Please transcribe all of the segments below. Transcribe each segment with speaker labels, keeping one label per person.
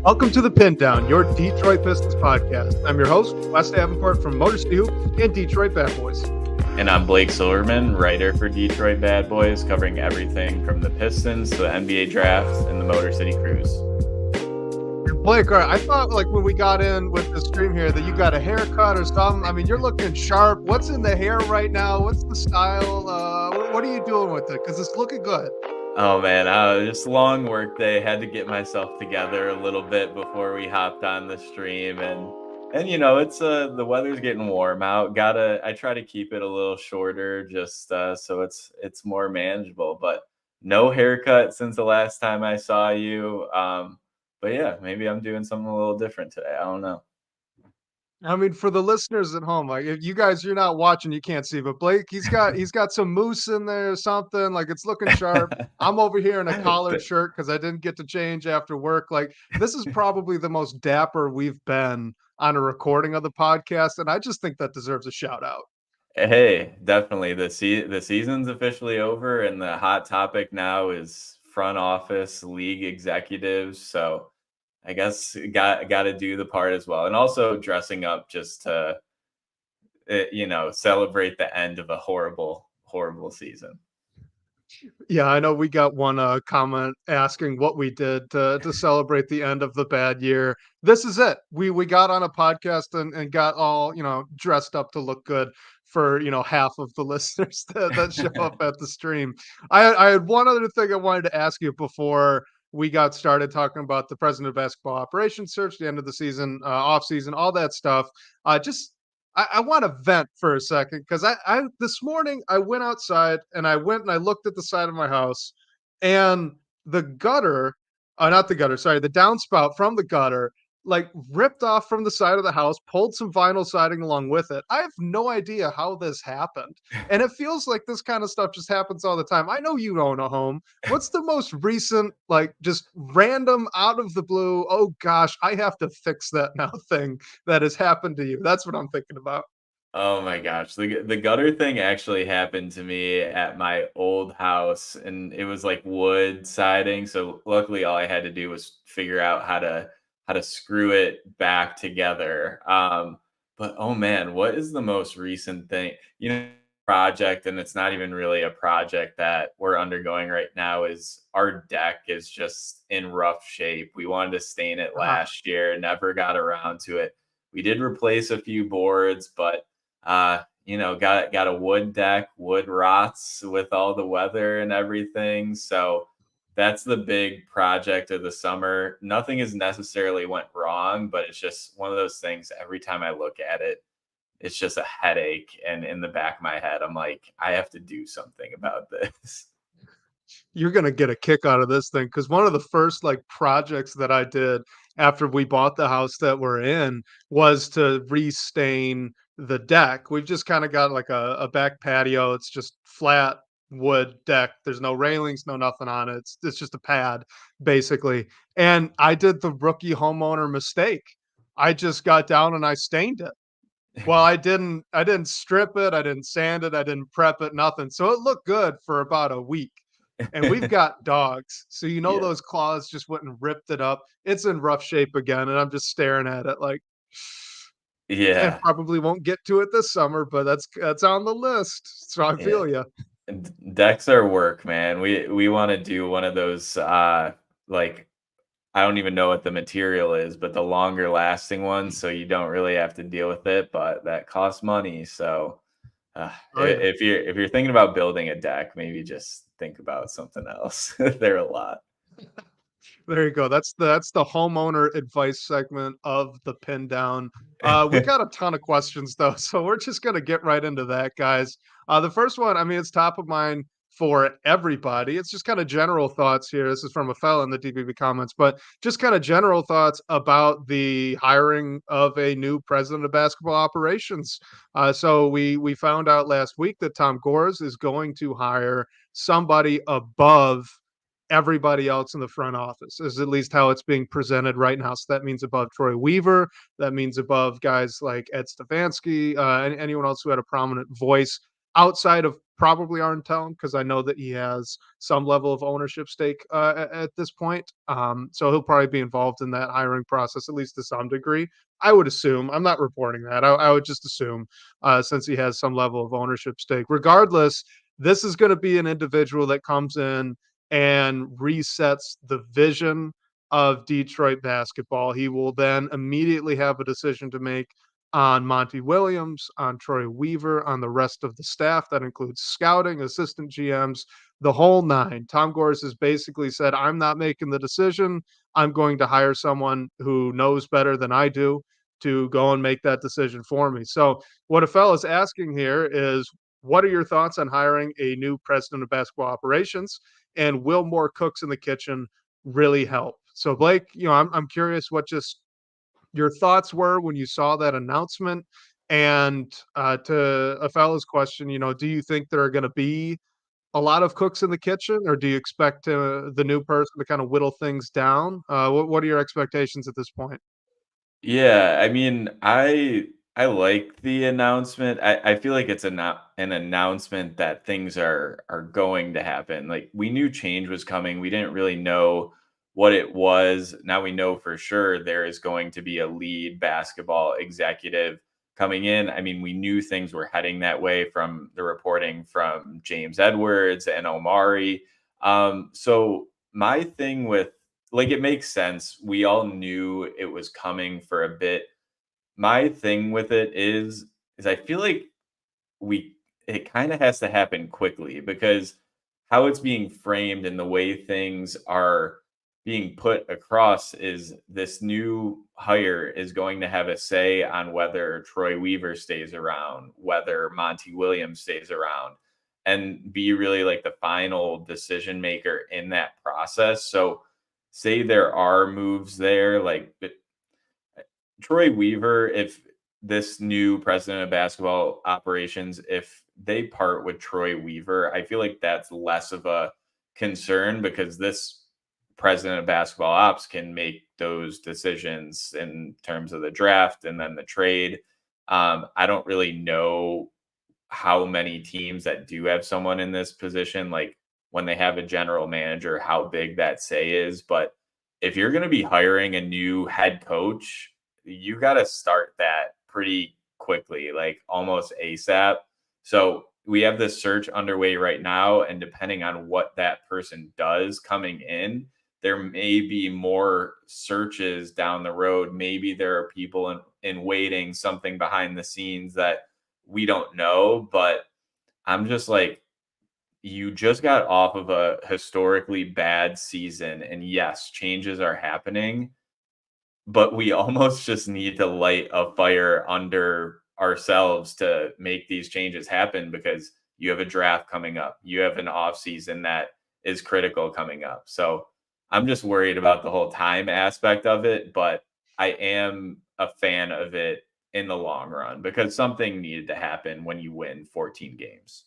Speaker 1: Welcome to the Pindown, your Detroit Pistons podcast. I'm your host, Wes Davenport from Motor City Hoop and Detroit Bad Boys.
Speaker 2: And I'm Blake Silverman, writer for Detroit Bad Boys, covering everything from the Pistons to the NBA draft and the Motor City Cruise.
Speaker 1: Blake, all right, I thought when we got in with the stream here that you got a haircut or something. I mean, you're looking sharp. What's in the hair right now? What's the style? What are you doing with it? Because it's looking good.
Speaker 2: Oh man, just a long work day. Had to get myself together a little bit before we hopped on the stream, and you know it's the weather's getting warm out. I try to keep it a little shorter just so it's more manageable. But no haircut since the last time I saw you. But yeah, maybe I'm doing something a little different today. I don't know.
Speaker 1: I mean, for the listeners at home, if you guys, you're not watching, you can't see, but Blake, he's got some mousse in there or something. It's looking sharp. I'm over here in a collared shirt because I didn't get to change after work. This is probably the most dapper we've been on a recording of the podcast, and I just think that deserves a shout out.
Speaker 2: Hey, definitely. The season's officially over, and the hot topic now is front office, league executives. So I guess got to do the part as well, and also dressing up just to, celebrate the end of a horrible season.
Speaker 1: Yeah, I know we got one comment asking what we did to celebrate the end of the bad year. This is it. We got on a podcast and got all dressed up to look good for half of the listeners that show up at the stream. I had one other thing I wanted to ask you before we got started talking about the president of basketball operations search, the end of the season, off season, all that stuff. I want to vent for a second because I this morning I went outside and I looked at the side of my house, and the gutter, not the gutter, sorry, the downspout from the gutter ripped off from the side of the house, pulled some vinyl siding along with it. I have no idea how this happened. And it feels like this kind of stuff just happens all the time. I know you own a home. What's the most recent, just random out of the blue, oh gosh, I have to fix that now thing that has happened to you? That's what I'm thinking about.
Speaker 2: Oh my gosh. The gutter thing actually happened to me at my old house, and it was wood siding. So luckily all I had to do was figure out how to screw it back together. But oh man, what is the most recent thing? Project, and it's not even really a project that we're undergoing right now, is our deck is just in rough shape. We wanted to stain it last year, never got around to it. We did replace a few boards, but got a wood deck. Wood rots with all the weather and everything. So that's the big project of the summer. Nothing has necessarily went wrong, but it's just one of those things. Every time I look at it, it's just a headache. And in the back of my head, I'm like, I have to do something about this.
Speaker 1: You're going to get a kick out of this thing because one of the first projects that I did after we bought the house that we're in was to restain the deck. We've just kind of got a back patio. It's just flat wood deck. There's no railings, no nothing on it. It's just a pad basically. And I did the rookie homeowner mistake. I just got down and I stained it. Well, I didn't strip it. I didn't sand it. I didn't prep it, nothing. So it looked good for about a week. And we've got dogs. So yeah. Those claws just went and ripped it up. It's in rough shape again. And I'm just staring at it
Speaker 2: yeah.
Speaker 1: I probably won't get to it this summer, but that's on the list. So I feel you.
Speaker 2: Decks are work, man. We want to do one of those I don't even know what the material is, but the longer lasting ones, so you don't really have to deal with it, but that costs money. So if you're thinking about building a deck, maybe just think about something else. They're a lot.
Speaker 1: There you go. That's the homeowner advice segment of the Pindown. We got a ton of questions though, so we're just gonna get right into that, guys. The first one, I mean, it's top of mind for everybody. It's just kind of general thoughts here. This is from a fella in the DBB comments, but just kind of general thoughts about the hiring of a new president of basketball operations. So we found out last week that Tom Gores is going to hire somebody above everybody else in the front office, is at least how it's being presented right now. So that means above Troy Weaver. That means above guys like Ed Stefanski, and anyone else who had a prominent voice outside of probably aren't telling because I know that he has some level of ownership stake at this point. So he'll probably be involved in that hiring process, at least to some degree. I would assume. I'm not reporting that. I would just assume, since he has some level of ownership stake. Regardless, this is going to be an individual that comes in and resets the vision of Detroit basketball. He will then immediately have a decision to make on Monty Williams, on Troy Weaver, on the rest of the staff. That includes scouting, assistant GMs, the whole nine. Tom Gores has basically said, I'm not making the decision. I'm going to hire someone who knows better than I do to go and make that decision for me. So, what a fella's asking here is, what are your thoughts on hiring a new president of basketball operations? And will more cooks in the kitchen really help? So, Blake, I'm curious what just your thoughts were when you saw that announcement. And to a fellow's question, do you think there are going to be a lot of cooks in the kitchen, or do you expect the new person to kind of whittle things down? What are your expectations at this point?
Speaker 2: Yeah, I mean, I like the announcement. I feel like it's an announcement that things are going to happen. Like we knew change was coming. We didn't really know what it was. Now we know for sure there is going to be a lead basketball executive coming in. I mean, we knew things were heading that way from the reporting from James Edwards and Omari. So my thing with like it makes sense. We all knew it was coming for a bit. My thing with it is I feel like we it kind of has to happen quickly because how it's being framed and the way things are being put across is this new hire is going to have a say on whether Troy Weaver stays around, whether Monty Williams stays around, and be really like the final decision maker in that process. So say there are moves there, like Troy Weaver, if this new president of basketball operations, if they part with Troy Weaver, I feel like that's less of a concern because this president of basketball ops can make those decisions in terms of the draft and then the trade. I don't really know how many teams that do have someone in this position, like when they have a general manager, how big that say is. But if you're going to be hiring a new head coach, you got to start that pretty quickly, like almost ASAP. So we have this search underway right now. And depending on what that person does coming in, there may be more searches down the road. Maybe there are people in waiting, something behind the scenes that we don't know. But I'm just like, you just got off of a historically bad season. And yes, changes are happening, but we almost just need to light a fire under ourselves to make these changes happen because you have a draft coming up. You have an off season that is critical coming up. So I'm just worried about the whole time aspect of it, but I am a fan of it in the long run because something needed to happen when you win 14 games.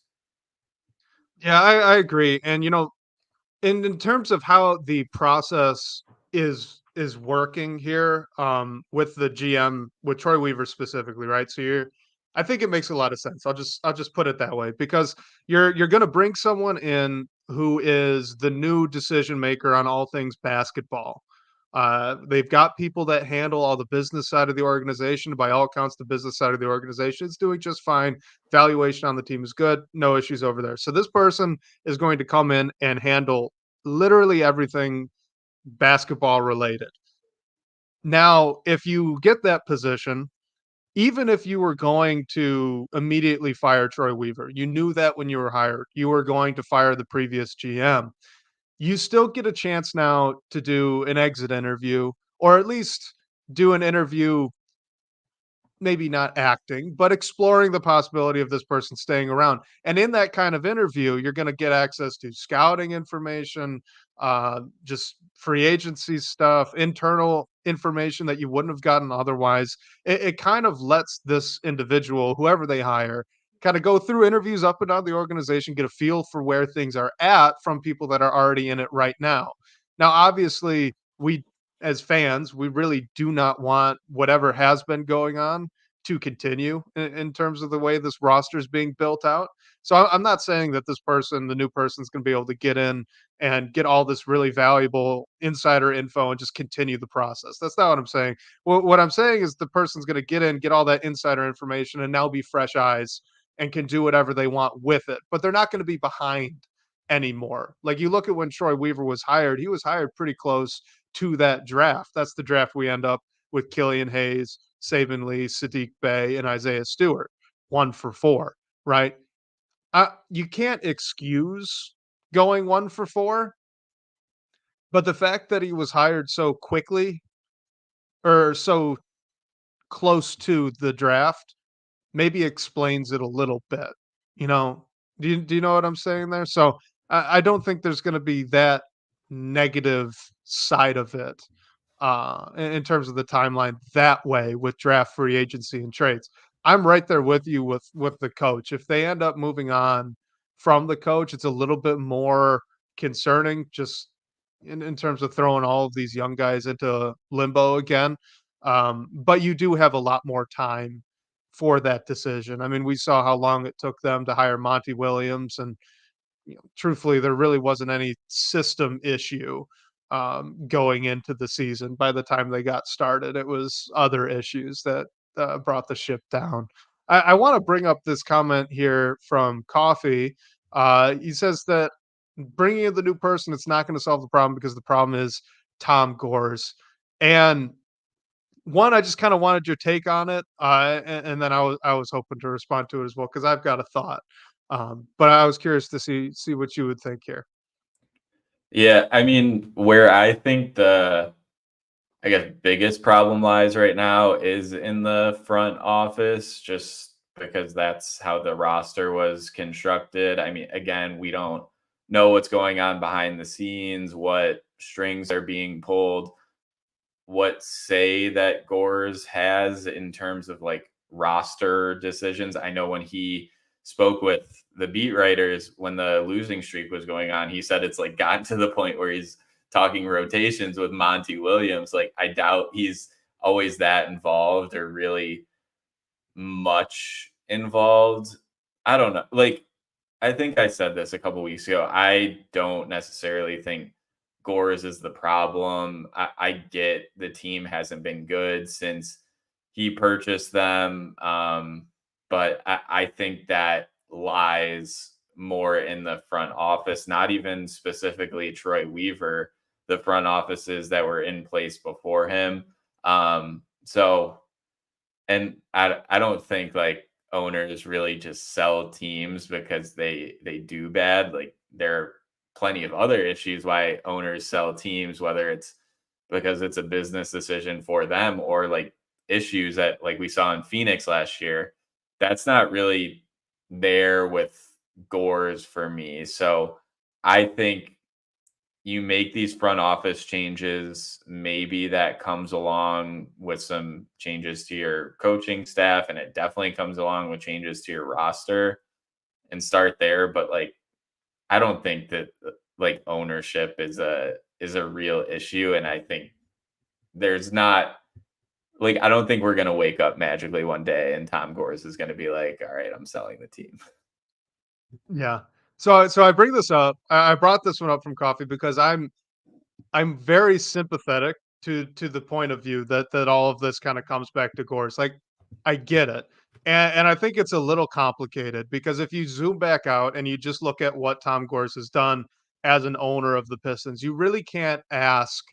Speaker 1: Yeah, I agree. And in terms of how the process is working here, with the GM, with Troy Weaver specifically, right? So I think it makes a lot of sense. I'll just put it that way because you're going to bring someone in who is the new decision maker on all things basketball. They've got people that handle all the business side of the organization. By all accounts, the business side of the organization is doing just fine. Valuation on the team is good. No issues over there. So this person is going to come in and handle literally everything basketball related. Now, if you get that position, even if you were going to immediately fire Troy Weaver, you knew that when you were hired, you were going to fire the previous GM. You still get a chance now to do an exit interview, or at least do an interview, maybe not acting, but exploring the possibility of this person staying around. And in that kind of interview, you're going to get access to scouting information, just free agency stuff, internal information that you wouldn't have gotten otherwise. It kind of lets this individual, whoever they hire, kind of go through interviews up and down the organization, get a feel for where things are at from people that are already in it right now. Now, obviously, we as fans, we really do not want whatever has been going on to continue in terms of the way this roster is being built out. So I'm not saying that this person, the new person, is going to be able to get in and get all this really valuable insider info and just continue the process. That's not what I'm saying. What I'm saying is the person's going to get in, get all that insider information, and now be fresh eyes and can do whatever they want with it. But they're not going to be behind anymore. Like you look at when Troy Weaver was hired, he was hired pretty close to that draft. That's the draft we end up with Killian Hayes, Saban Lee, Sadiq Bey, and Isaiah Stewart, 1 for 4, right? You can't excuse going 1 for 4, but the fact that he was hired so quickly or so close to the draft maybe explains it a little bit. You know, do you know what I'm saying there? So I don't think there's going to be that negative side of it in terms of the timeline that way with draft, free agency, and trades. I'm right there with you with the coach. If they end up moving on from the coach, it's a little bit more concerning just in terms of throwing all of these young guys into limbo again. But you do have a lot more time for that decision. I mean, we saw how long it took them to hire Monty Williams, and truthfully, there really wasn't any system issue going into the season. By the time they got started, it was other issues that brought the ship down. I want to bring up this comment here from Coffee. He says that bringing in the new person, it's not going to solve the problem because the problem is Tom Gores. And one, I just kind of wanted your take on it, and then I was hoping to respond to it as well because I've got a thought. But I was curious to see what you would think here.
Speaker 2: Yeah, I mean, where I think the I guess biggest problem lies right now is in the front office, just because that's how the roster was constructed. I mean, again, we don't know what's going on behind the scenes, what strings are being pulled, what say that Gores has in terms of like roster decisions. I know when he spoke with the beat writers when the losing streak was going on, he said it's like gotten to the point where he's talking rotations with Monty Williams. Like, I doubt he's always that involved or really much involved. I don't know. Like, I think I said this a couple weeks ago. I don't necessarily think Gores is the problem. I get the team hasn't been good since he purchased them. But I think that lies more in the front office, not even specifically Troy Weaver, the front offices that were in place before him. So, and I don't think like owners really just sell teams because they do bad. Like, there are plenty of other issues why owners sell teams, whether it's because it's a business decision for them or like issues that like we saw in Phoenix last year. That's not really there with Gores for me. So I think you make these front office changes. Maybe that comes along with some changes to your coaching staff, and it definitely comes along with changes to your roster and start there. But like, I don't think that like ownership is a real issue. And I think there's not like, I don't think we're going to wake up magically one day and Tom Gores is going to be like, all right, I'm selling the team.
Speaker 1: Yeah. So I bring this up. I brought this one up from Coffee because I'm very sympathetic to the point of view that all of this kind of comes back to Gores. Like, I get it. And I think it's a little complicated because if you zoom back out and you just look at what Tom Gores has done as an owner of the Pistons, you really can't ask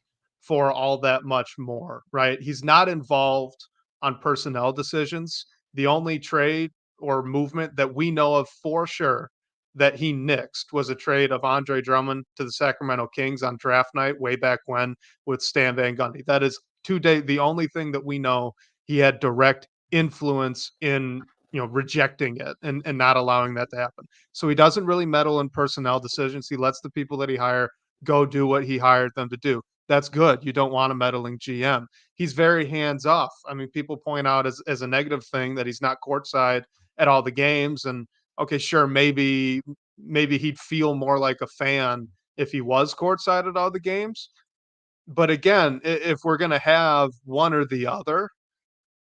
Speaker 1: for all that much more, right? He's not involved on personnel decisions. The only trade or movement that we know of for sure that he nixed was a trade of Andre Drummond to the Sacramento Kings on draft night way back when with Stan Van Gundy. That is to date the only thing that we know he had direct influence in, rejecting it and not allowing that to happen. So he doesn't really meddle in personnel decisions. He lets the people that he hire go do what he hired them to do. That's good. You don't want a meddling GM. He's very hands off. I mean, people point out as a negative thing that he's not courtside at all the games. And okay, sure, maybe he'd feel more like a fan if he was courtside at all the games. But again, if we're going to have one or the other,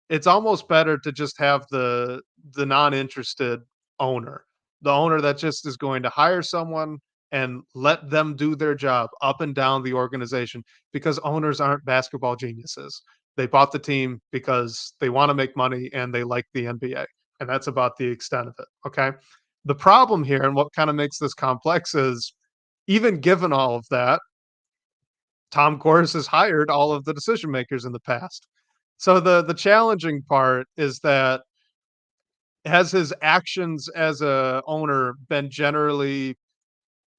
Speaker 1: it's almost better to just have the non-interested owner. The owner that just is going to hire someone and let them do their job up and down the organization, because owners aren't basketball geniuses. They bought the team because they want to make money and they like the NBA. And that's about the extent of it. Okay. The problem here, and what kind of makes this complex, is even given all of that, Tom Gores has hired all of the decision makers in the past. So the challenging part is that, has his actions as a owner been generally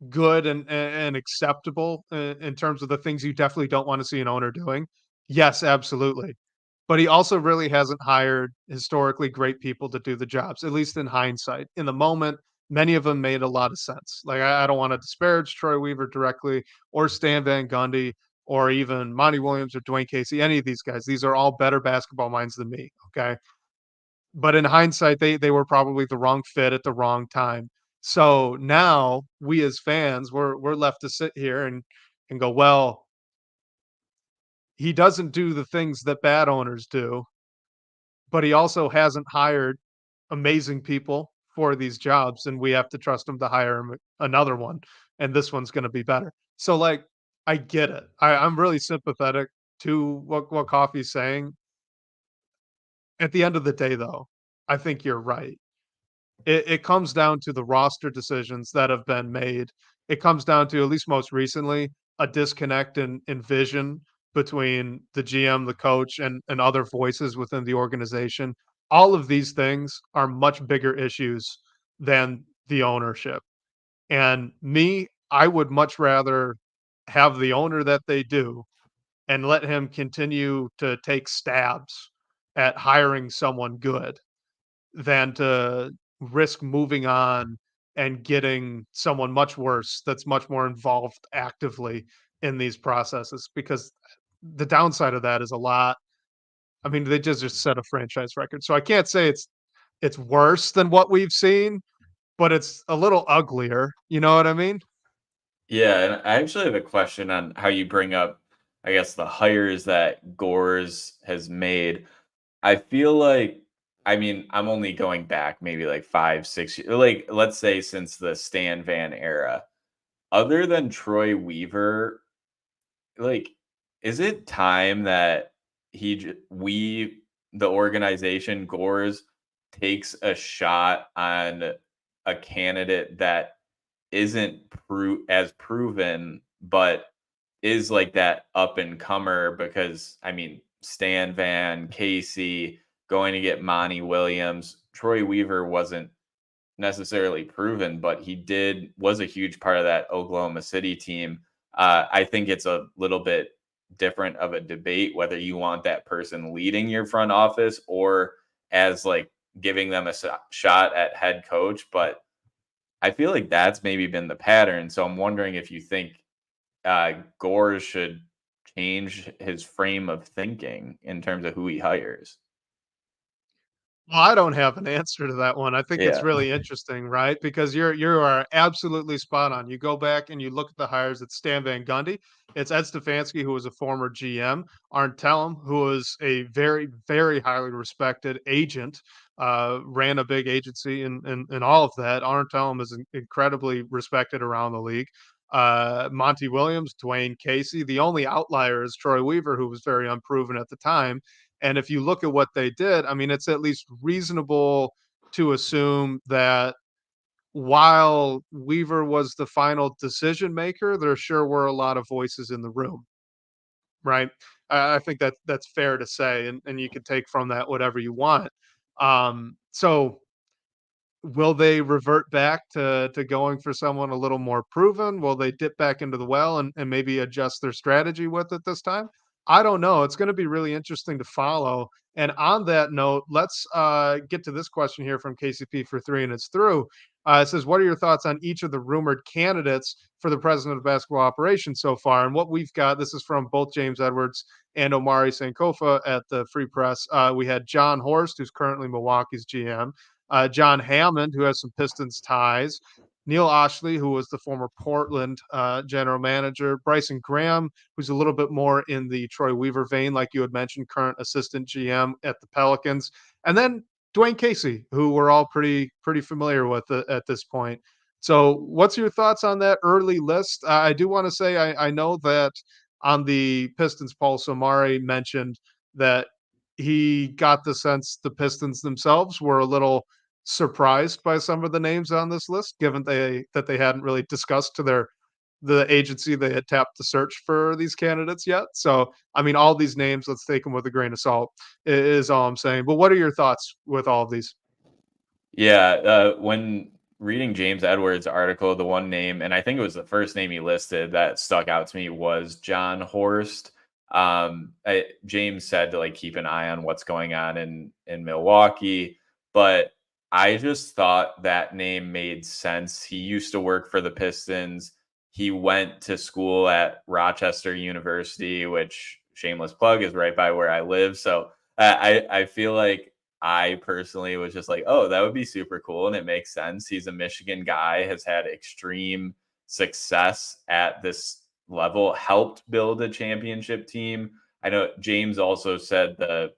Speaker 1: good and acceptable in terms of the things you definitely don't want to see an owner doing? Yes, absolutely. But he also really hasn't hired historically great people to do the jobs, at least in hindsight. In the moment, many of them made a lot of sense. Like, I don't want to disparage Troy Weaver directly, or Stan Van Gundy, or even Monty Williams or Dwayne Casey, any of these guys. These are all better basketball minds than me. Okay. But in hindsight, they were probably the wrong fit at the wrong time. So now we as fans, we're left to sit here and go, well, he doesn't do the things that bad owners do, but he also hasn't hired amazing people for these jobs, and we have to trust him to hire him another one, and this one's going to be better. So, like, I get it. I'm really sympathetic to what Coffee's saying. At the end of the day, though, I think you're right. It comes down to the roster decisions that have been made. It comes down to, at least most recently, a disconnect in vision between the GM, the coach, and other voices within the organization. All of these things are much bigger issues than the ownership. And me, I would much rather have the owner that they do and let him continue to take stabs at hiring someone good, than to risk moving on and getting someone much worse that's much more involved actively in these processes, because the downside of that is a lot. I mean, they just set a franchise record. So I can't say it's worse than what we've seen, but it's a little uglier. You know what I mean?
Speaker 2: Yeah, and I actually have a question on how you bring up, I guess, the hires that Gores has made. I feel like, I mean, I'm only going back maybe like 5, 6 years, like let's say since the Stan Van era. Other than Troy Weaver, like, is it time that we, the organization, Gores, takes a shot on a candidate that isn't as proven, but is like that up and comer? Because I mean, Stan Van, Casey, going to get Monty Williams, Troy Weaver wasn't necessarily proven, but he did was a huge part of that Oklahoma City team. I think it's a little bit different of a debate whether you want that person leading your front office or as like giving them a shot at head coach. But I feel like that's maybe been the pattern. So I'm wondering if you think Gore should change his frame of thinking in terms of who he hires.
Speaker 1: Well, I don't have an answer to that one. I think it's
Speaker 2: Yeah.
Speaker 1: really interesting, right? Because you are absolutely spot on. You go back and you look at the hires at Stan Van Gundy. It's Ed Stefanski, who was a former GM. Arn Tellem, who was a very, very highly respected agent, ran a big agency and all of that. Arn Tellem is incredibly respected around the league. Monty Williams, Dwayne Casey. The only outlier is Troy Weaver, who was very unproven at the time. And if you look at what they did, I mean, it's at least reasonable to assume that while Weaver was the final decision maker, there sure were a lot of voices in the room, right? I think that that's fair to say, and you can take from that whatever you want. So will they revert back to going for someone a little more proven? Will they dip back into the well and maybe adjust their strategy with it this time? I don't know. It's going to be really interesting to follow. And on that note, let's get to this question here from KCP for three, and it's through. It says, "What are your thoughts on each of the rumored candidates for the president of basketball operations so far?" And what we've got, this is from both James Edwards and Omari Sankofa at the Free Press. We had John Horst, who's currently Milwaukee's GM. John Hammond, who has some Pistons ties, Neil Oshley, who was the former Portland general manager, Bryson Graham, who's a little bit more in the Troy Weaver vein, like you had mentioned, current assistant GM at the Pelicans. And then Dwayne Casey, who we're all pretty familiar with at this point. So, what's your thoughts on that early list? I do want to say I know that on the Pistons Pulse, Omari mentioned that he got the sense the Pistons themselves were a little surprised by some of the names on this list, given they hadn't really discussed to the agency they had tapped to search for these candidates yet. So, I mean, all these names, let's take them with a grain of salt, is all I'm saying. But what are your thoughts with all of these?
Speaker 2: Yeah, when reading James Edwards' article, the one name, and I think it was the first name he listed that stuck out to me was John Horst. James said to like keep an eye on what's going on in Milwaukee, but I just thought that name made sense. He used to work for the Pistons. He went to school at Rochester University, which shameless plug is right by where I live. So I feel like I personally was just like, oh, that would be super cool. And it makes sense. He's a Michigan guy, has had extreme success at this level, helped build a championship team. I know James also said the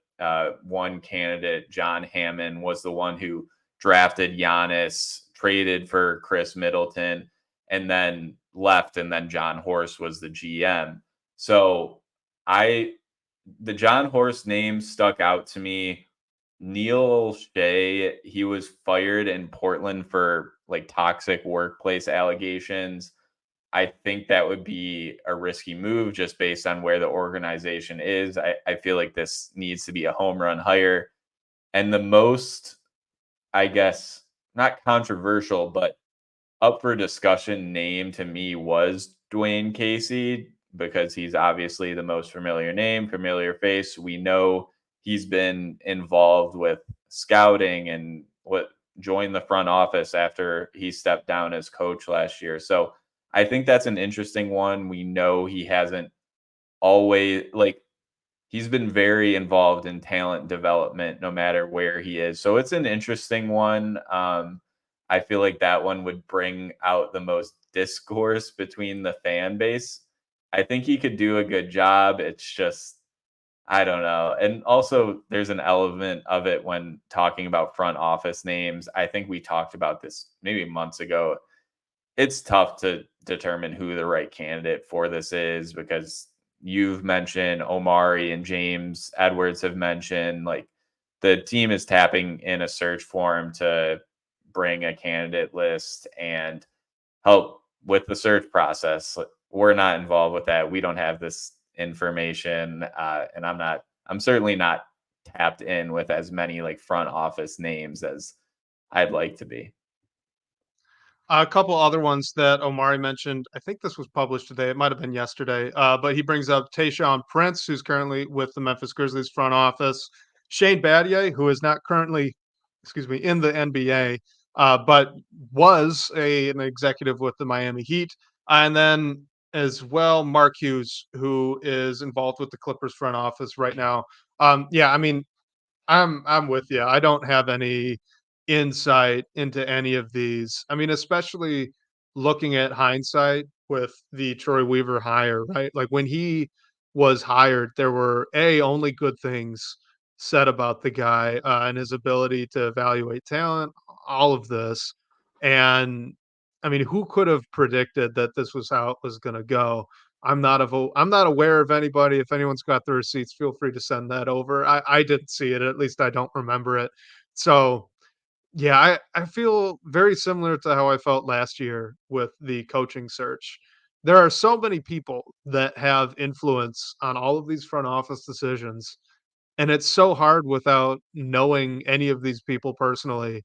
Speaker 2: one candidate, John Hammond, was the one who drafted Giannis, traded for Chris Middleton, and then left. And then John Horst was the GM. So I, the John Horst name stuck out to me. Neil Shea, he was fired in Portland for like toxic workplace allegations. I think that would be a risky move just based on where the organization is. I feel like this needs to be a home run hire. And the most, I guess, not controversial, but up for discussion name to me was Dwayne Casey because he's obviously the most familiar name, familiar face. We know he's been involved with scouting and what joined the front office after he stepped down as coach last year. So I think that's an interesting one. We know he hasn't always like he's been very involved in talent development no matter where he is. So it's an interesting one. I feel like that one would bring out the most discourse between the fan base. I think he could do a good job. It's just I don't know. And also, there's an element of it when talking about front office names. I think we talked about this maybe months ago. It's tough to determine who the right candidate for this is because you've mentioned Omari and James Edwards have mentioned like the team is tapping in a search form to bring a candidate list and help with the search process. We're not involved with that. We don't have this information, and I'm certainly not tapped in with as many like front office names as I'd like to be.
Speaker 1: A couple other ones that Omari mentioned. I think this was published today. It might have been yesterday. But he brings up Tayshaun Prince, who's currently with the Memphis Grizzlies front office. Shane Battier, who is not currently, excuse me, in the NBA, but was an executive with the Miami Heat. And then as well, Mark Hughes, who is involved with the Clippers front office right now. Yeah, I mean, I'm with you. I don't have any insight into any of these. I mean, especially looking at hindsight with the Troy Weaver hire, right? Like when he was hired, there were only good things said about the guy and his ability to evaluate talent, all of this. And I mean, who could have predicted that this was how it was going to go? I'm not aware of anybody. If anyone's got the receipts, feel free to send that over. I didn't see it. At least I don't remember it. So yeah, I feel very similar to how I felt last year with the coaching search. There are so many people that have influence on all of these front office decisions, and it's so hard without knowing any of these people personally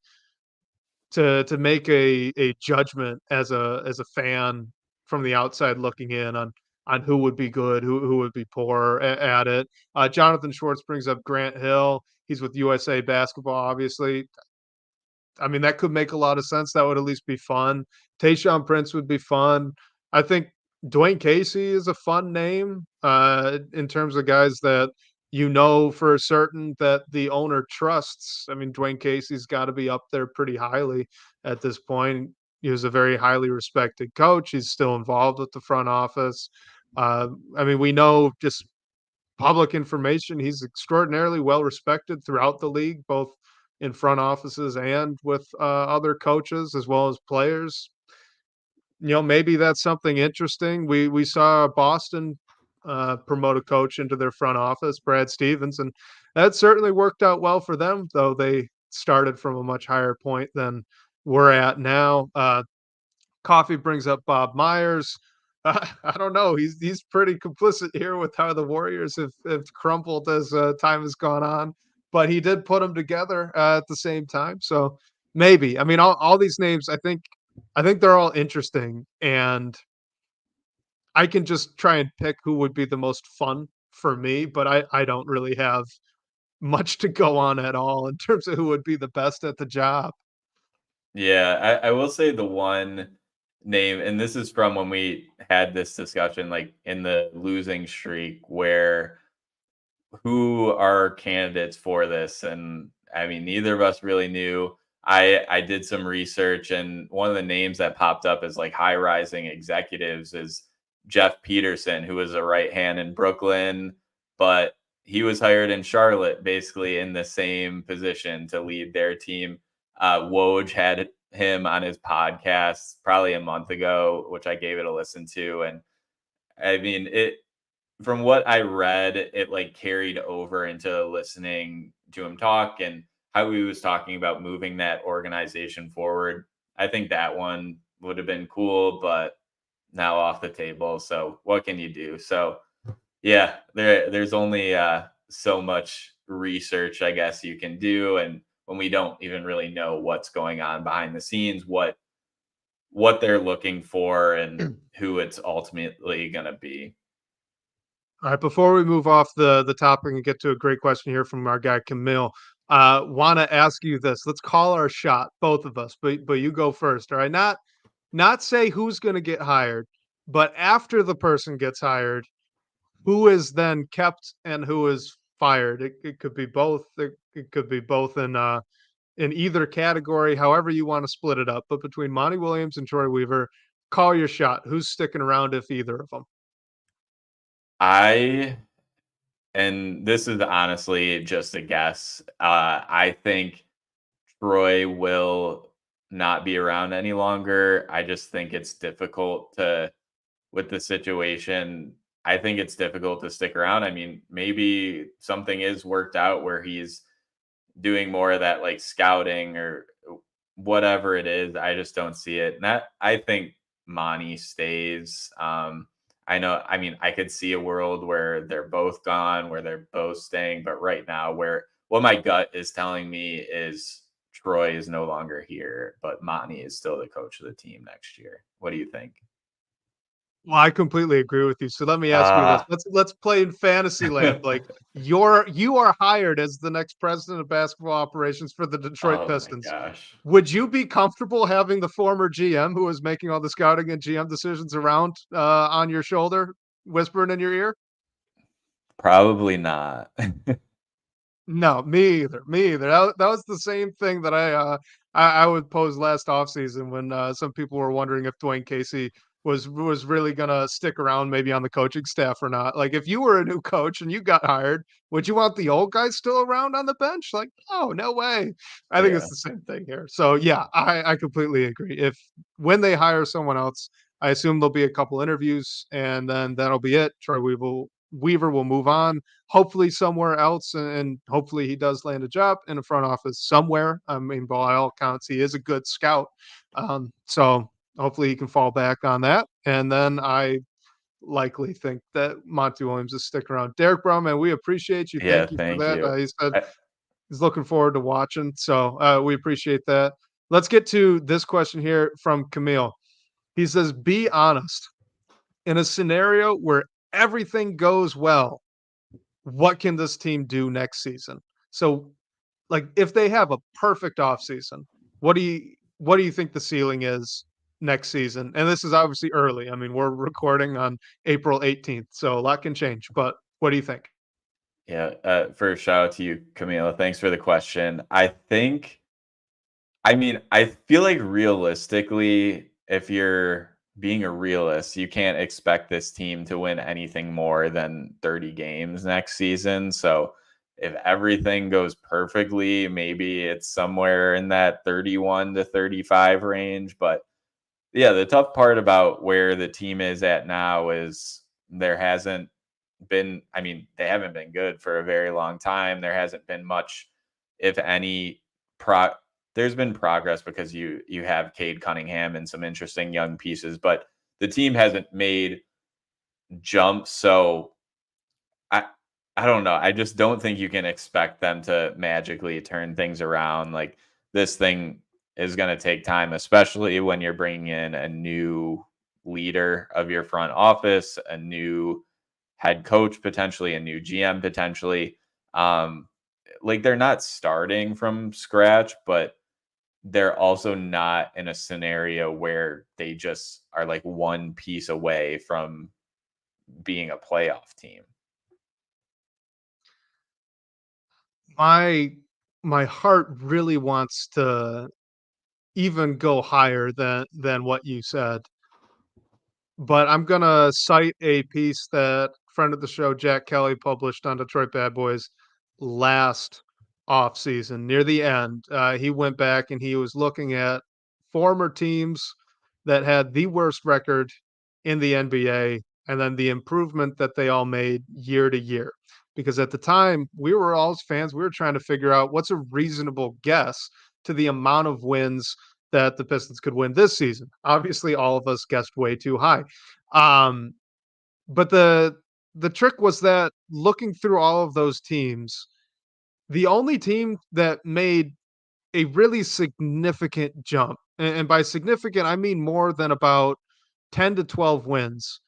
Speaker 1: to make a judgment as a fan from the outside looking in on who would be good, who would be poor at it. Jonathan Schwartz brings up Grant Hill. He's with USA Basketball, obviously. I mean, that could make a lot of sense. That would at least be fun. Tayshaun Prince would be fun. I think Dwayne Casey is a fun name in terms of guys that you know for certain that the owner trusts. I mean, Dwayne Casey's got to be up there pretty highly at this point. He was a very highly respected coach. He's still involved with the front office. I mean, we know just public information. He's extraordinarily well respected throughout the league, both in front offices and with other coaches as well as players. Maybe that's something interesting. We saw Boston promote a coach into their front office, Brad Stevens, and that certainly worked out well for them, though they started from a much higher point than we're at now. Coffee brings up Bob Myers. I don't know. He's pretty complicit here with how the Warriors have crumpled as time has gone on, but he did put them together at the same time. So maybe. I mean, all these names. I think they're all interesting, and I can just try and pick who would be the most fun for me. But I don't really have much to go on at all in terms of who would be the best at the job.
Speaker 2: Yeah, I will say the one name, and this is from when we had this discussion, like in the losing streak, where who are candidates for this? And I mean, neither of us really knew. I did some research, and one of the names that popped up as like high rising executives is Jeff Peterson, who was a right hand in Brooklyn, but he was hired in Charlotte, basically in the same position to lead their team. Woj had him on his podcast probably a month ago, which I gave it a listen to, and I mean it from what I read, it like carried over into listening to him talk and how he was talking about moving that organization forward. I think that one would have been cool, but now off the table. So what can you do? So yeah, there's only so much research I guess you can do, and when we don't even really know what's going on behind the scenes, what they're looking for and who it's ultimately going to be.
Speaker 1: All right, before we move off the topic and get to a great question here from our guy Camille, want to ask you this. Let's call our shot, both of us, but you go first. All right, not say who's going to get hired, but after the person gets hired, who is then kept and who is fired. It could be both. It could be both in either category, however you want to split it up. But between Monty Williams and Troy Weaver, call your shot. Who's sticking around if either of them?
Speaker 2: I And this is honestly just a guess. I think Troy will not be around any longer. I just think it's difficult with the situation. I think it's difficult to stick around. I mean, maybe something is worked out where he's doing more of that like scouting or whatever it is. I just don't see it. And that I think Monty stays. I know, I mean, I could see a world where they're both gone, where they're both staying, but right now, where what my gut is telling me is Troy is no longer here, but Monty is still the coach of the team next year. What do you think?
Speaker 1: Well, I completely agree with you. So let me ask you this.
Speaker 2: Ah,
Speaker 1: Let's play in fantasy land. Like you are hired as the next president of basketball operations for the Detroit
Speaker 2: oh my
Speaker 1: Pistons.
Speaker 2: gosh.
Speaker 1: Would you be comfortable having the former GM who was making all the scouting and GM decisions around on your shoulder, whispering in your ear?
Speaker 2: Probably not.
Speaker 1: No, me either. Me either. That was the same thing that I would pose last offseason when some people were wondering if Dwayne Casey was really gonna stick around maybe on the coaching staff or not. Like if you were a new coach and you got hired, would you want the old guy still around on the bench? Like, oh, no way. I think
Speaker 2: Yeah.
Speaker 1: it's the same thing here. So yeah, I completely agree. If when they hire someone else, I assume there'll be a couple interviews and then that'll be it. Weaver will move on hopefully somewhere else, and hopefully he does land a job in a front office somewhere. I mean, by all accounts, he is a good scout. So hopefully he can fall back on that. And then I likely think that Monty Williams is sticking around. Derek Brown, we appreciate you.
Speaker 2: Yeah,
Speaker 1: Thank you for
Speaker 2: thank
Speaker 1: that.
Speaker 2: you.
Speaker 1: He said
Speaker 2: I,
Speaker 1: he's looking forward to watching. So we appreciate that. Let's get to this question here from Camille. He says, be honest. In a scenario where everything goes well, what can this team do next season? So, like, if they have a perfect offseason, what do you think the ceiling is next season? And this is obviously early. I mean, we're recording on April 18th, so a lot can change. But what do you think?
Speaker 2: yeah, first shout out to you, Camila. Thanks for the question. I mean, I feel like realistically, if you're being a realist, you can't expect this team to win anything more than 30 games next season. So If everything goes perfectly, maybe it's somewhere in that 31 to 35 range. But yeah, the tough part about where the team is at now is there hasn't been, I mean, they haven't been good for a very long time. There hasn't been much, if any, pro there's been progress because you have Cade Cunningham and some interesting young pieces, but the team hasn't made jumps. So I I don't know. I just don't think you can expect them to magically turn things around. Like this thing is going to take time, especially when you're bringing in a new leader of your front office, a new head coach, potentially a new GM, potentially. Um, like they're not starting from scratch, but they're also not in a scenario where they just are like one piece away from being a playoff team.
Speaker 1: My my heart really wants to even go higher than what you said. But I'm gonna cite a piece that friend of the show, Jack Kelly, published on Detroit Bad Boys last offseason. Near the end, he went back and he was looking at former teams that had the worst record in the NBA and then the improvement that they all made year to year. Because at the time, we were all as fans, we were trying to figure out what's a reasonable guess to the amount of wins that the Pistons could win this season. Obviously, all of us guessed way too high. Um, but the trick was that looking through all of those teams, the only team that made a really significant jump, and by significant, I mean more than about 10 to 12 wins,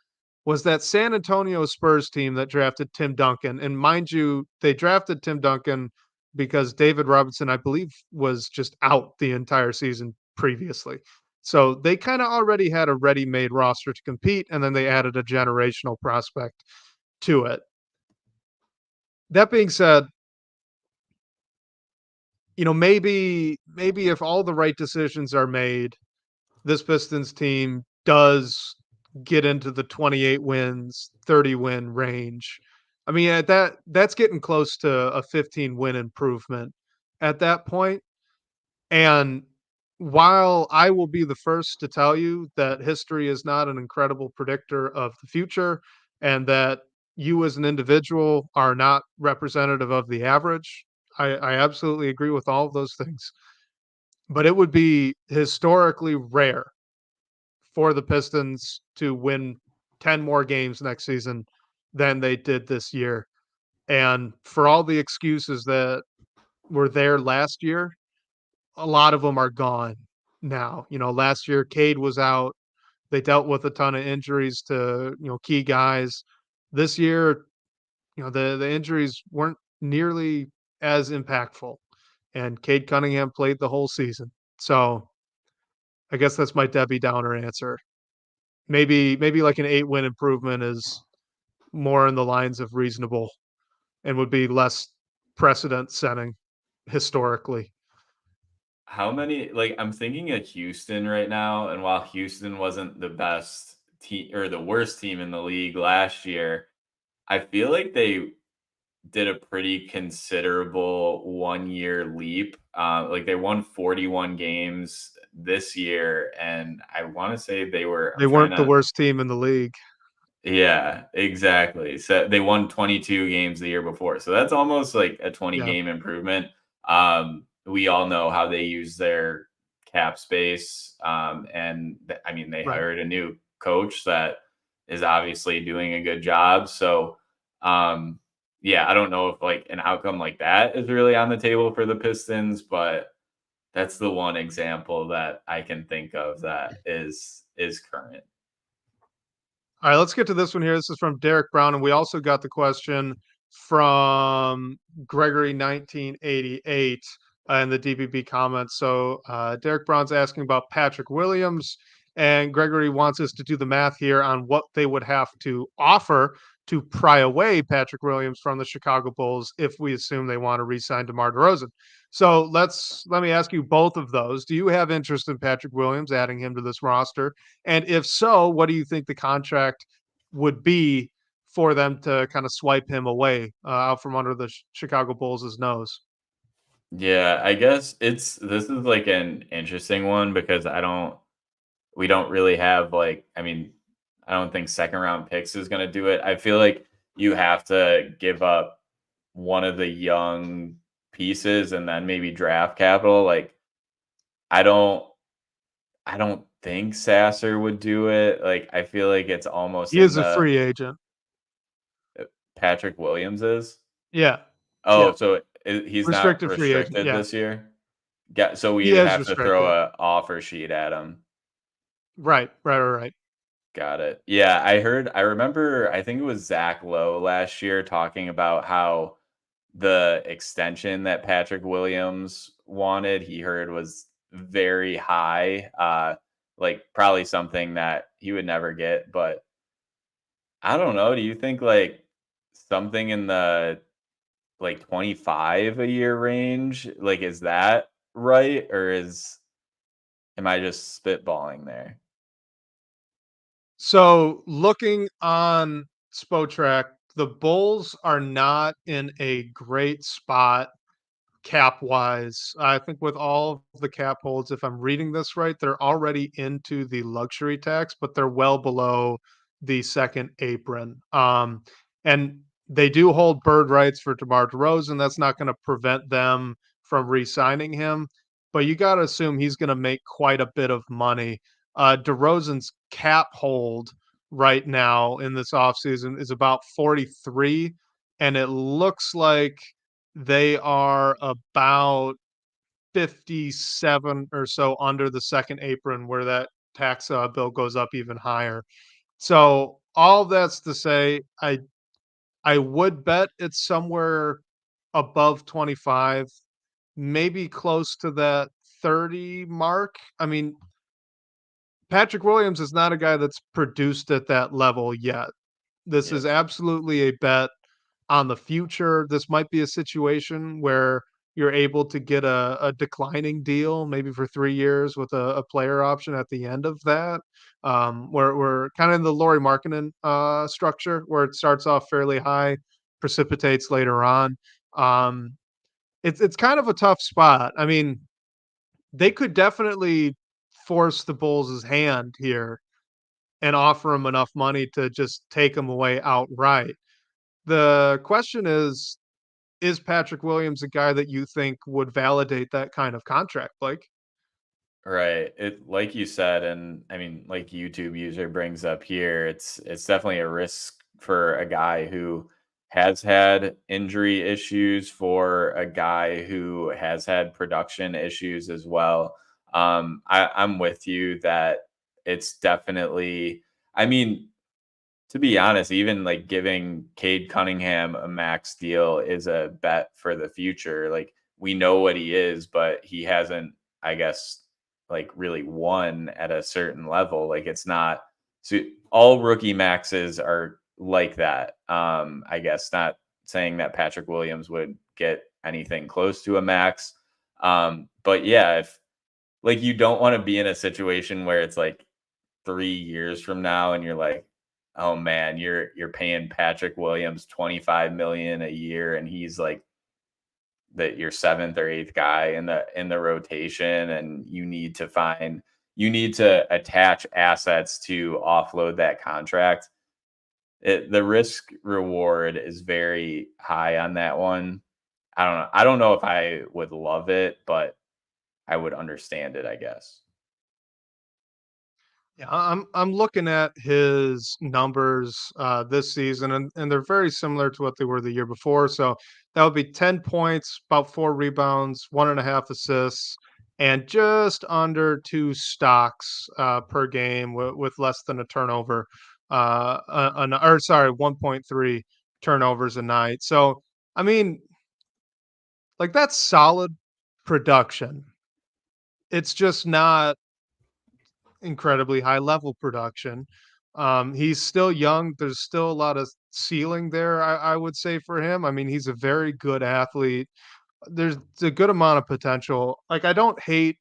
Speaker 1: was that San Antonio Spurs team that drafted Tim Duncan. And mind you, they drafted Tim Duncan because David Robinson, I believe, was just out the entire season previously. So they kind of already had a ready-made roster to compete, and then they added a generational prospect to it. That being said, maybe if all the right decisions are made, this Pistons team does get into the 28 wins, 30 win range. I mean, at that's getting close to a 15 win improvement at that point. And while I will be the first to tell you that history is not an incredible predictor of the future and that you as an individual are not representative of the average, I absolutely agree with all of those things. But it would be historically rare for the Pistons to win 10 more games next season than they did this year. And for all the excuses that were there last year, a lot of them are gone now. Last year Cade was out. They dealt with a ton of injuries to, key guys. This year, the injuries weren't nearly as impactful. And Cade Cunningham played the whole season. So I guess that's my Debbie Downer answer. Maybe like an 8-win improvement is more in the lines of reasonable and would be less precedent setting historically.
Speaker 2: How many, like, I'm thinking of Houston right now, and while Houston wasn't the best team or the worst team in the league last year, I feel like they did a pretty considerable 1-year leap. Like they won 41 games this year, and I want to say they were. I'm
Speaker 1: They
Speaker 2: trying
Speaker 1: weren't the
Speaker 2: to.
Speaker 1: worst team in the league.
Speaker 2: Yeah, exactly. So they won 22 games the year before. So that's almost like a 20
Speaker 1: Yeah,
Speaker 2: game improvement. We all know how they use their cap space. I mean, they
Speaker 1: right.
Speaker 2: hired a new coach that is obviously doing a good job. So, um, yeah, I don't know if like an outcome like that is really on the table for the Pistons, but that's the one example that I can think of that is current.
Speaker 1: All right, let's get to this one here. This is from Derek Brown, and we also got the question from Gregory 1988 in the DBB comments. So Derek Brown's asking about Patrick Williams, and Gregory wants us to do the math here on what they would have to offer to pry away Patrick Williams from the Chicago Bulls if we assume they want to re-sign DeMar DeRozan. So let me ask you both of those. Do you have interest in Patrick Williams, adding him to this roster? And if so, what do you think the contract would be for them to kind of swipe him away out from under the Chicago Bulls' nose.
Speaker 2: Yeah, I guess this is like an interesting one because we don't really have like, I mean, I don't think second round picks is going to do it. I feel like you have to give up one of the young pieces and then maybe draft capital. Like I don't I don't think Sasser would do it. Like I feel like it's almost
Speaker 1: He
Speaker 2: in
Speaker 1: is a
Speaker 2: the
Speaker 1: free agent.
Speaker 2: Patrick Williams is.
Speaker 1: Yeah.
Speaker 2: Oh,
Speaker 1: Yeah.
Speaker 2: so he's not
Speaker 1: Restricted free agent.
Speaker 2: restricted
Speaker 1: Yeah.
Speaker 2: this year. So
Speaker 1: He
Speaker 2: we'd
Speaker 1: is
Speaker 2: have to throw
Speaker 1: restricted.
Speaker 2: a offer sheet at him.
Speaker 1: Right.
Speaker 2: Got it. Yeah, I remember, I think it was Zach Lowe last year talking about how the extension that Patrick Williams wanted, he heard was very high. Like probably something that he would never get. But I don't know. Do you think like something in the like 25 a year range? Like, is that right? Or am I just spitballing there?
Speaker 1: So looking on Spotrac, the Bulls are not in a great spot cap wise. I think with all of the cap holds, if I'm reading this right, they're already into the luxury tax, but they're well below the second apron. And they do hold bird rights for DeMar DeRozan. That's not going to prevent them from re-signing him, but you got to assume he's going to make quite a bit of money. DeRozan's cap hold right now in this offseason is about 43, and it looks like they are about 57 or so under the second apron where that tax bill goes up even higher. So all that's to say, I would bet it's somewhere above 25, maybe close to that 30 mark. I mean, Patrick Williams is not a guy that's produced at that level yet. This
Speaker 2: Yeah.
Speaker 1: is absolutely a bet on the future. This might be a situation where you're able to get a declining deal, maybe for 3 years with a player option at the end of that. Where we're kind of in the Laurie Markkinen structure, where it starts off fairly high, precipitates later on. Um, it's kind of a tough spot. I mean, they could definitely force the Bulls' hand here and offer him enough money to just take him away outright. The question is Patrick Williams a guy that you think would validate that kind of contract, Blake?
Speaker 2: Right. It like you said, and I mean, like YouTube user brings up here, it's definitely a risk for a guy who has had injury issues, for a guy who has had production issues as well. I'm with you that it's definitely, I mean, to be honest, even like giving Cade Cunningham a max deal is a bet for the future. Like we know what he is, but he hasn't, I guess, like really won at a certain level. Like it's not, so all rookie maxes are like that. I guess not saying that Patrick Williams would get anything close to a max. But yeah, if like you don't want to be in a situation where it's like 3 years from now and you're like, oh man, you're paying Patrick Williams 25 million a year and he's like that your seventh or eighth guy in the rotation, and you need to attach assets to offload that contract. The risk reward is very high on that one. I don't know if I would love it, but I would understand it, I guess.
Speaker 1: Yeah, I'm looking at his numbers this season, and they're very similar to what they were the year before. So that would be 10 points, about 4 rebounds, 1.5 assists, and just under 2 stocks per game with less than a turnover. Or sorry, 1.3 turnovers a night. So I mean, like that's solid production. It's just not incredibly high level production. He's still young. There's still a lot of ceiling there, I would say, for him. I mean, he's a very good athlete. There's a good amount of potential. Like, I don't hate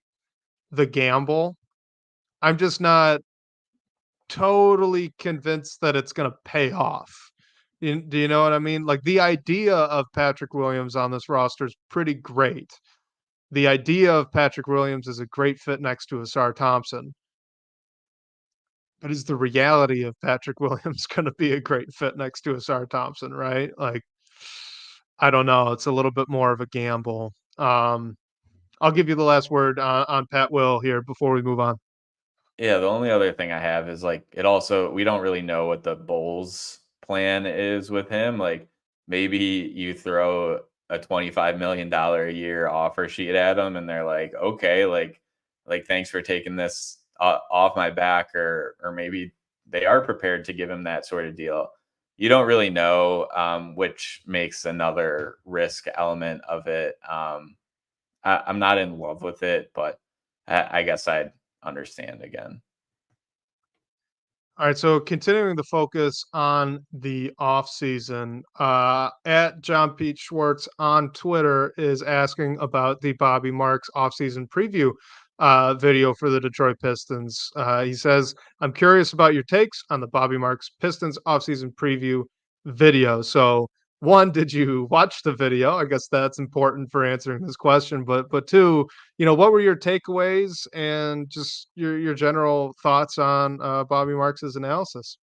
Speaker 1: the gamble. I'm just not totally convinced that it's going to pay off. Do you know what I mean? Like, the idea of Patrick Williams on this roster is pretty great. The idea of Patrick Williams is a great fit next to Asar Thompson, but is the reality of Patrick Williams gonna be a great fit next to Asar Thompson, right? Like, I don't know, it's a little bit more of a gamble. I'll give you the last word on Pat Will here before we move on.
Speaker 2: Yeah, the only other thing I have is like it also we don't really know what the Bulls plan is with him. Like maybe you throw a $25 million a year offer sheet at him and they're like, okay, like thanks for taking this off my back, or maybe they are prepared to give him that sort of deal. You don't really know, which makes another risk element of it. I'm not in love with it, but I guess I'd understand again.
Speaker 1: All right, so continuing the focus on the off season, at John Pete Schwartz on Twitter is asking about the Bobby Marks offseason preview video for the Detroit Pistons. He says, "I'm curious about your takes on the Bobby Marks Pistons offseason preview video." So, one, did you watch the video? I guess that's important for answering this question. But two, what were your takeaways and just your general thoughts on Bobby Marks's analysis?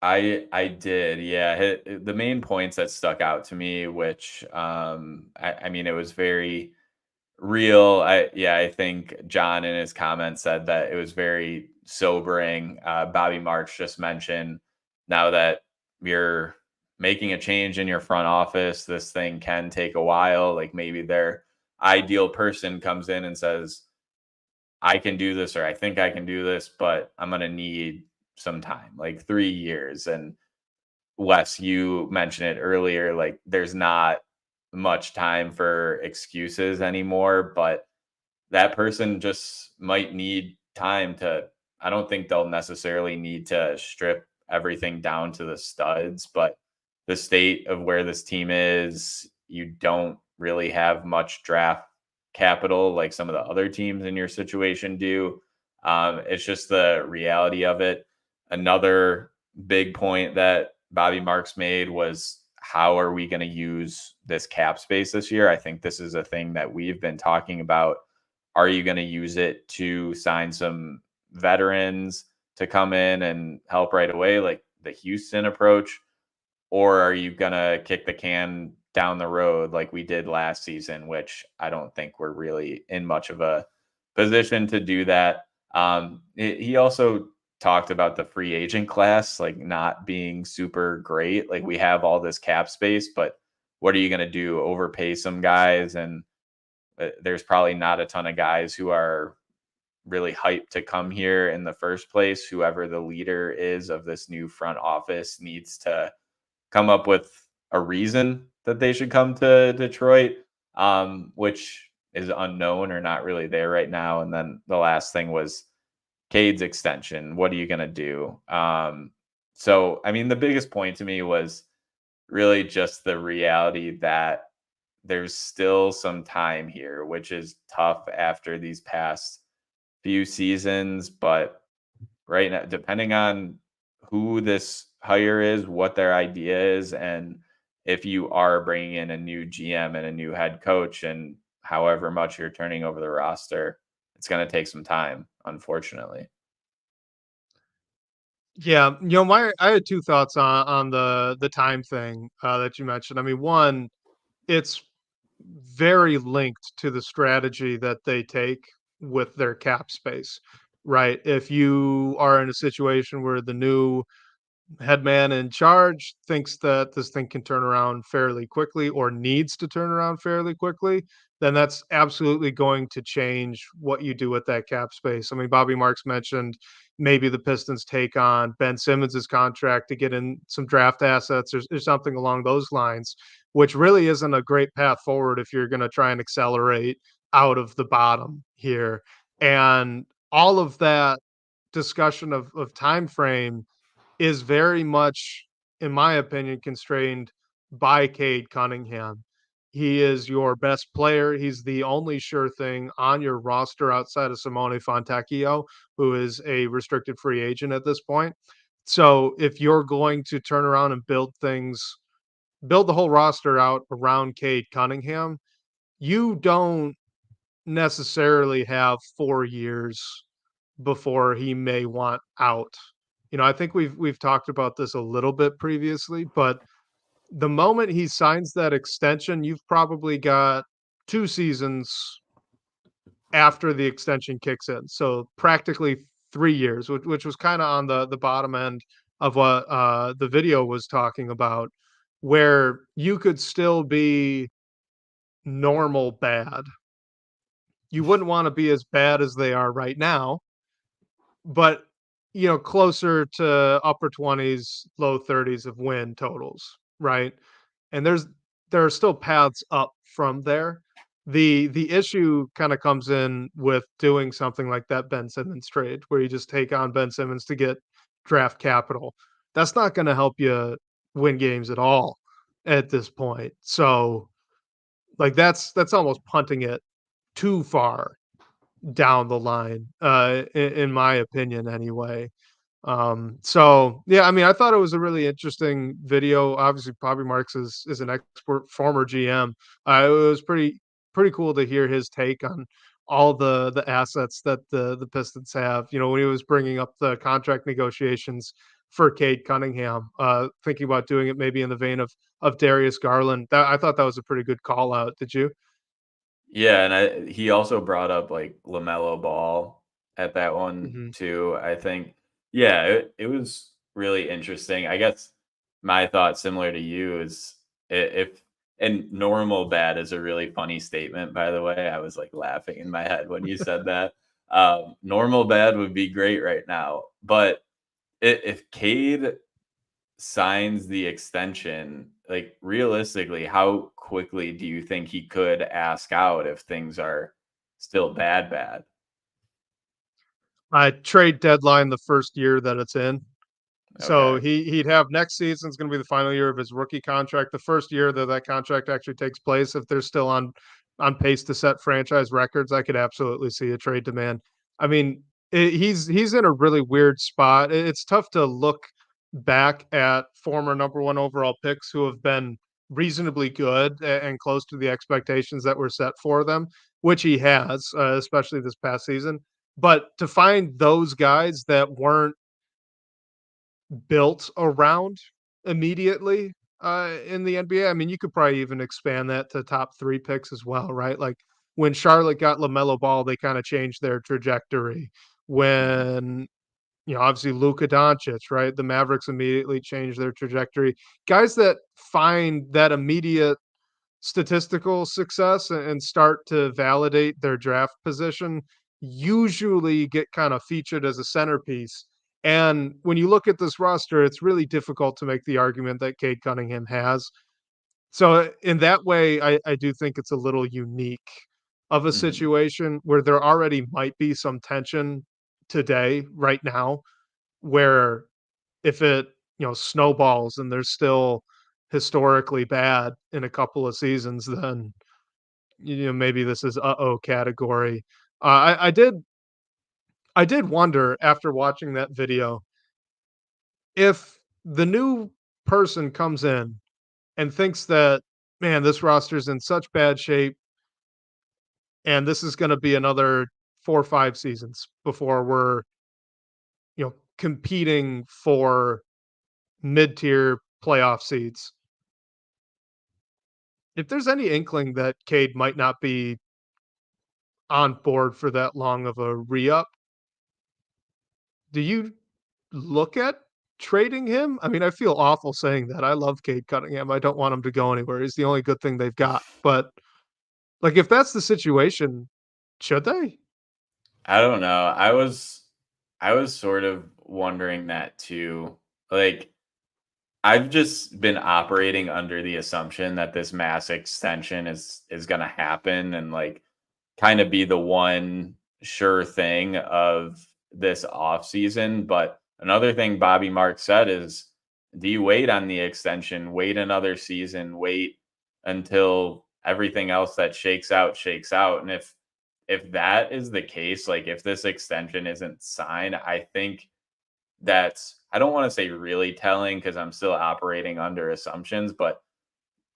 Speaker 2: I did, yeah. The main points that stuck out to me, which I mean, it was very real. I think John in his comments said that it was very sobering. Bobby Marks just mentioned now that you're making a change in your front office, this thing can take a while. Like maybe their ideal person comes in and says, I can do this, or I think I can do this, but I'm going to need some time, like 3 years. And Wes, you mentioned it earlier, like there's not much time for excuses anymore, but that person just might need time to, I don't think they'll necessarily need to strip everything down to the studs, but the state of where this team is, you don't really have much draft capital like some of the other teams in your situation do. It's just the reality of it. Another big point that Bobby Marks made was, how are we going to use this cap space this year? I think this is a thing that we've been talking about. Are you going to use it to sign some veterans to come in and help right away, like the Houston approach? Or are you going to kick the can down the road like we did last season, which I don't think we're really in much of a position to do that. He also talked about the free agent class, like not being super great. Like we have all this cap space, but what are you going to do? Overpay some guys? And there's probably not a ton of guys who are really hyped to come here in the first place. Whoever the leader is of this new front office needs to come up with a reason that they should come to Detroit, which is unknown or not really there right now. And then the last thing was Cade's extension. What are you going to do? So, I mean, the biggest point to me was really just the reality that there's still some time here, which is tough after these past few seasons. But right now, depending on who this hire is, what their idea is, and if you are bringing in a new GM and a new head coach, and however much you're turning over the roster, it's going to take some time, unfortunately.
Speaker 1: Yeah, my I had two thoughts on the time thing that you mentioned. I mean, one, it's very linked to the strategy that they take with their cap space, right? If you are in a situation where the new head man in charge thinks that this thing can turn around fairly quickly or needs to turn around fairly quickly, then that's absolutely going to change what you do with that cap space. I mean, Bobby Marks mentioned maybe the Pistons take on Ben Simmons's contract to get in some draft assets or something along those lines, which really isn't a great path forward if you're going to try and accelerate out of the bottom here. And all of that discussion of time frame is very much, in my opinion, constrained by Cade Cunningham. He is your best player. He's the only sure thing on your roster outside of Simone Fontecchio, who is a restricted free agent at this point. So if you're going to turn around and build the whole roster out around Cade Cunningham, you don't necessarily have 4 years before he may want out. I think we've talked about this a little bit previously, but the moment he signs that extension, you've probably got 2 seasons after the extension kicks in. So practically 3 years, which was kinda on the bottom end of what, the video was talking about, where you could still be normal bad. You wouldn't wanna be as bad as they are right now, but, closer to upper 20s, low 30s of win totals, right? And there are still paths up from there. The issue kinda comes in with doing something like that Ben Simmons trade, where you just take on Ben Simmons to get draft capital. That's not gonna help you win games at all at this point. So, like, that's almost punting it too far down the line, in my opinion anyway. So yeah, I mean, I thought it was a really interesting video. Obviously, Bobby Marks is an expert former GM. It was pretty cool to hear his take on all the assets that the Pistons have. When he was bringing up the contract negotiations for Cade Cunningham, thinking about doing it maybe in the vein of Darius Garland. I thought that was a pretty good call out. Did you?
Speaker 2: Yeah, and he also brought up, like, LaMelo Ball at that one
Speaker 1: Hmm.
Speaker 2: too, I think. Yeah, it was really interesting. I guess my thought similar to you is if and normal bad is a really funny statement, by the way. I was, like, laughing in my head when you said that. Normal bad would be great right now, but if Cade signs the extension, like realistically, how quickly do you think he could ask out if things are still bad?
Speaker 1: Trade deadline the first year that it's in. So
Speaker 2: Okay.
Speaker 1: he'd have next season's gonna be the final year of his rookie contract. The first year that contract actually takes place, if they're still on pace to set franchise records, I could absolutely see a trade demand. I mean, he's in a really weird spot. It's tough to look back at former number 1 overall picks who have been reasonably good and close to the expectations that were set for them, which he has, especially this past season. But to find those guys that weren't built around immediately, in the NBA. I mean, you could probably even expand that to top 3 picks as well, right? Like, when Charlotte got LaMelo Ball, they kinda changed their trajectory.
Speaker 2: Mhm.
Speaker 1: When, obviously Luka Doncic, right? The Mavericks immediately changed their trajectory. Guys that find that immediate statistical success and start to validate their draft position usually get kind of featured as a centerpiece. And when you look at this roster, it's really difficult to make the argument that Cade Cunningham has. So in that way, I do think it's a little unique of a
Speaker 2: Mhm.
Speaker 1: situation where there already might be some tension today, right now, where if it, snowballs and they're still historically bad in a couple of seasons, then, maybe this is uh-oh category. I did wonder after watching that video if the new person comes in and thinks that, man, this roster's in such bad shape and this is going to be another 4 or 5 seasons before we're, competing for mid-tier playoff seeds. If there's any inkling that Cade might not be on board for that long of a re-up, do you look at trading him? I mean, I feel awful saying that. I love Cade Cunningham. I don't want him to go anywhere. He's the only good thing they've got. But like, if that's the situation, should they?
Speaker 2: I don't know. I was sort of wondering that too. Like, I've just been operating under the assumption that this mass extension is gonna happen and, like, kinda be the one sure thing of this offseason. But another thing Bobby Mark said is, do you wait on the extension, wait another season, wait until everything else that shakes out? And if that is the case, like, if this extension isn't signed, I think that's I don't want to say really telling because I'm still operating under assumptions, but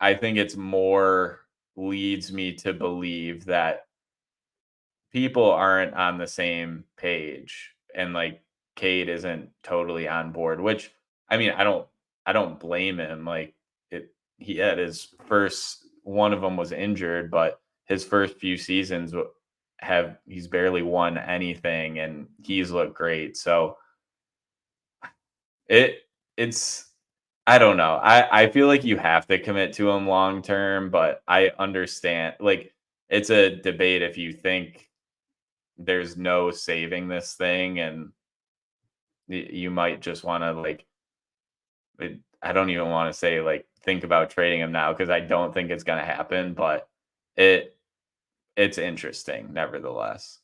Speaker 2: I think it's more leads me to believe that people aren't on the same page and like Cade isn't totally on board, which I mean, I don't blame him. Like he had his first one of them was injured, but his first few seasons have he's barely won anything and he's looked great. So it it's I don't know. I feel like you have to commit to him long term, but I understand like it's a debate if you think there's no saving this thing and you might just want to like I don't even want to say like think about trading him now because I don't think it's going to happen, but it it's interesting nevertheless.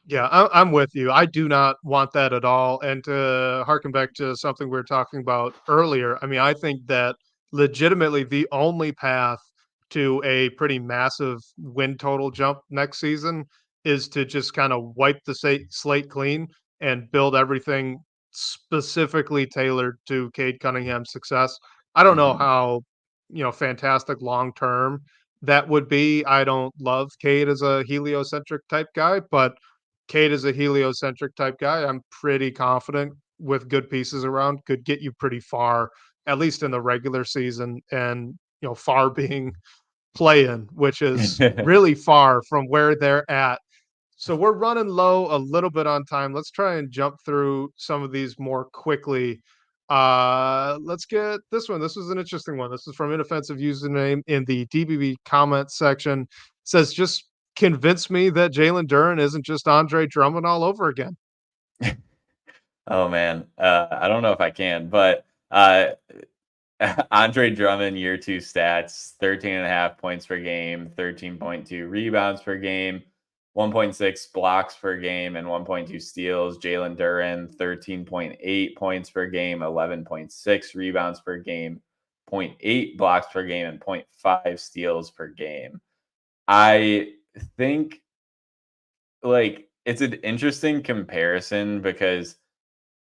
Speaker 1: Yeah, I'm with you. I do not want that at all. And to harken back to something we were talking about earlier, I mean, I think that legitimately the only path to a pretty massive win total jump next season is to just kind of wipe the slate clean and build everything specifically tailored to Cade Cunningham's success. I don't know
Speaker 2: Mhm.
Speaker 1: how, fantastic long term that would be. I don't love Cade as a heliocentric type guy, but Cade is a heliocentric type guy. I'm pretty confident with good pieces around could get you pretty far, at least in the regular season, and far being play-in, which is really far from where they're at. So we're running low a little bit on time. Let's try and jump through some of these more quickly. Let's get this one. This was an interesting one. This is from inoffensive username in the DBB comment section. It says, just convince me that Jalen Duren isn't just Andre Drummond all over again.
Speaker 2: Oh man, I don't know if I can, but Andre Drummond year two stats: 13.5 points per game, 13.2 rebounds per game, 1.6 blocks per game, and 1.2 steals. Jalen Duren: 13.8 points per game, 11.6 rebounds per game, zero point 0.8 blocks per game, and zero point 0.5 steals per game. I think like it's an interesting comparison because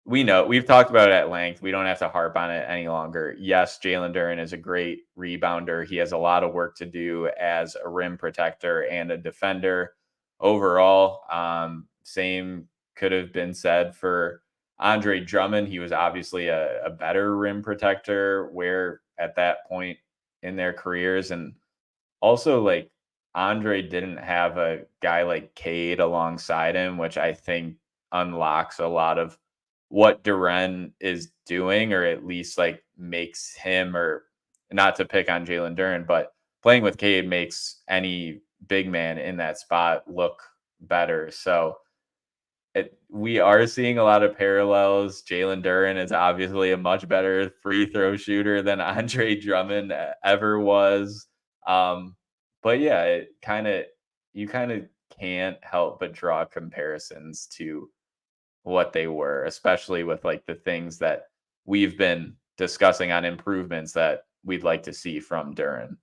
Speaker 2: we've talked about it at length. We don't have to harp on it any longer. Yes, Jalen Duren is a great rebounder. He has a lot of work to do as a rim protector and a defender. Overall, same could have been said for Andre Drummond. He was obviously a better rim protector where at that point in their careers. And also, like, Andre didn't have a guy like Cade alongside him, which I think unlocks a lot of what Duren is doing, or at least like makes him, or not to pick on Jalen Duren, but playing with Cade makes any big man in that spot look better. So we are seeing a lot of parallels. Jalen Duren is obviously a much better free throw shooter than Andre Drummond ever was. Um, but yeah, you kind of can't help but draw comparisons to what they were, especially with like the things that we've been discussing on improvements that we'd like to see from Duren.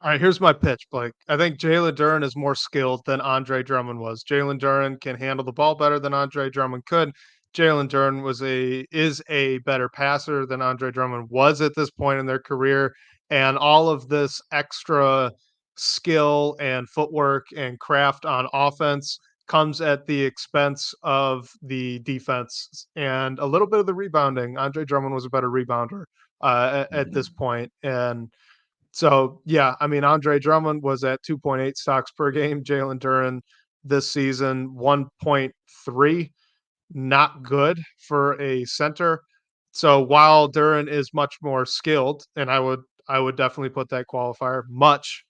Speaker 1: All right, here's my pitch, Blake. I think Jalen Duren is more skilled than Andre Drummond was. Jalen Duren can handle the ball better than Andre Drummond could. Jalen Duren is a better passer than Andre Drummond was at this point in their career, and all of this extra skill and footwork and craft on offense comes at the expense of the defense and a little bit of the rebounding. Andre Drummond was a better rebounder at this
Speaker 2: Mhm.
Speaker 1: point, and so, yeah, I mean, Andre Drummond was at 2.8 stocks per game. Jalen Duren this season, 1.3, not good for a center. So while Duren is much more skilled, and I would definitely put that qualifier, much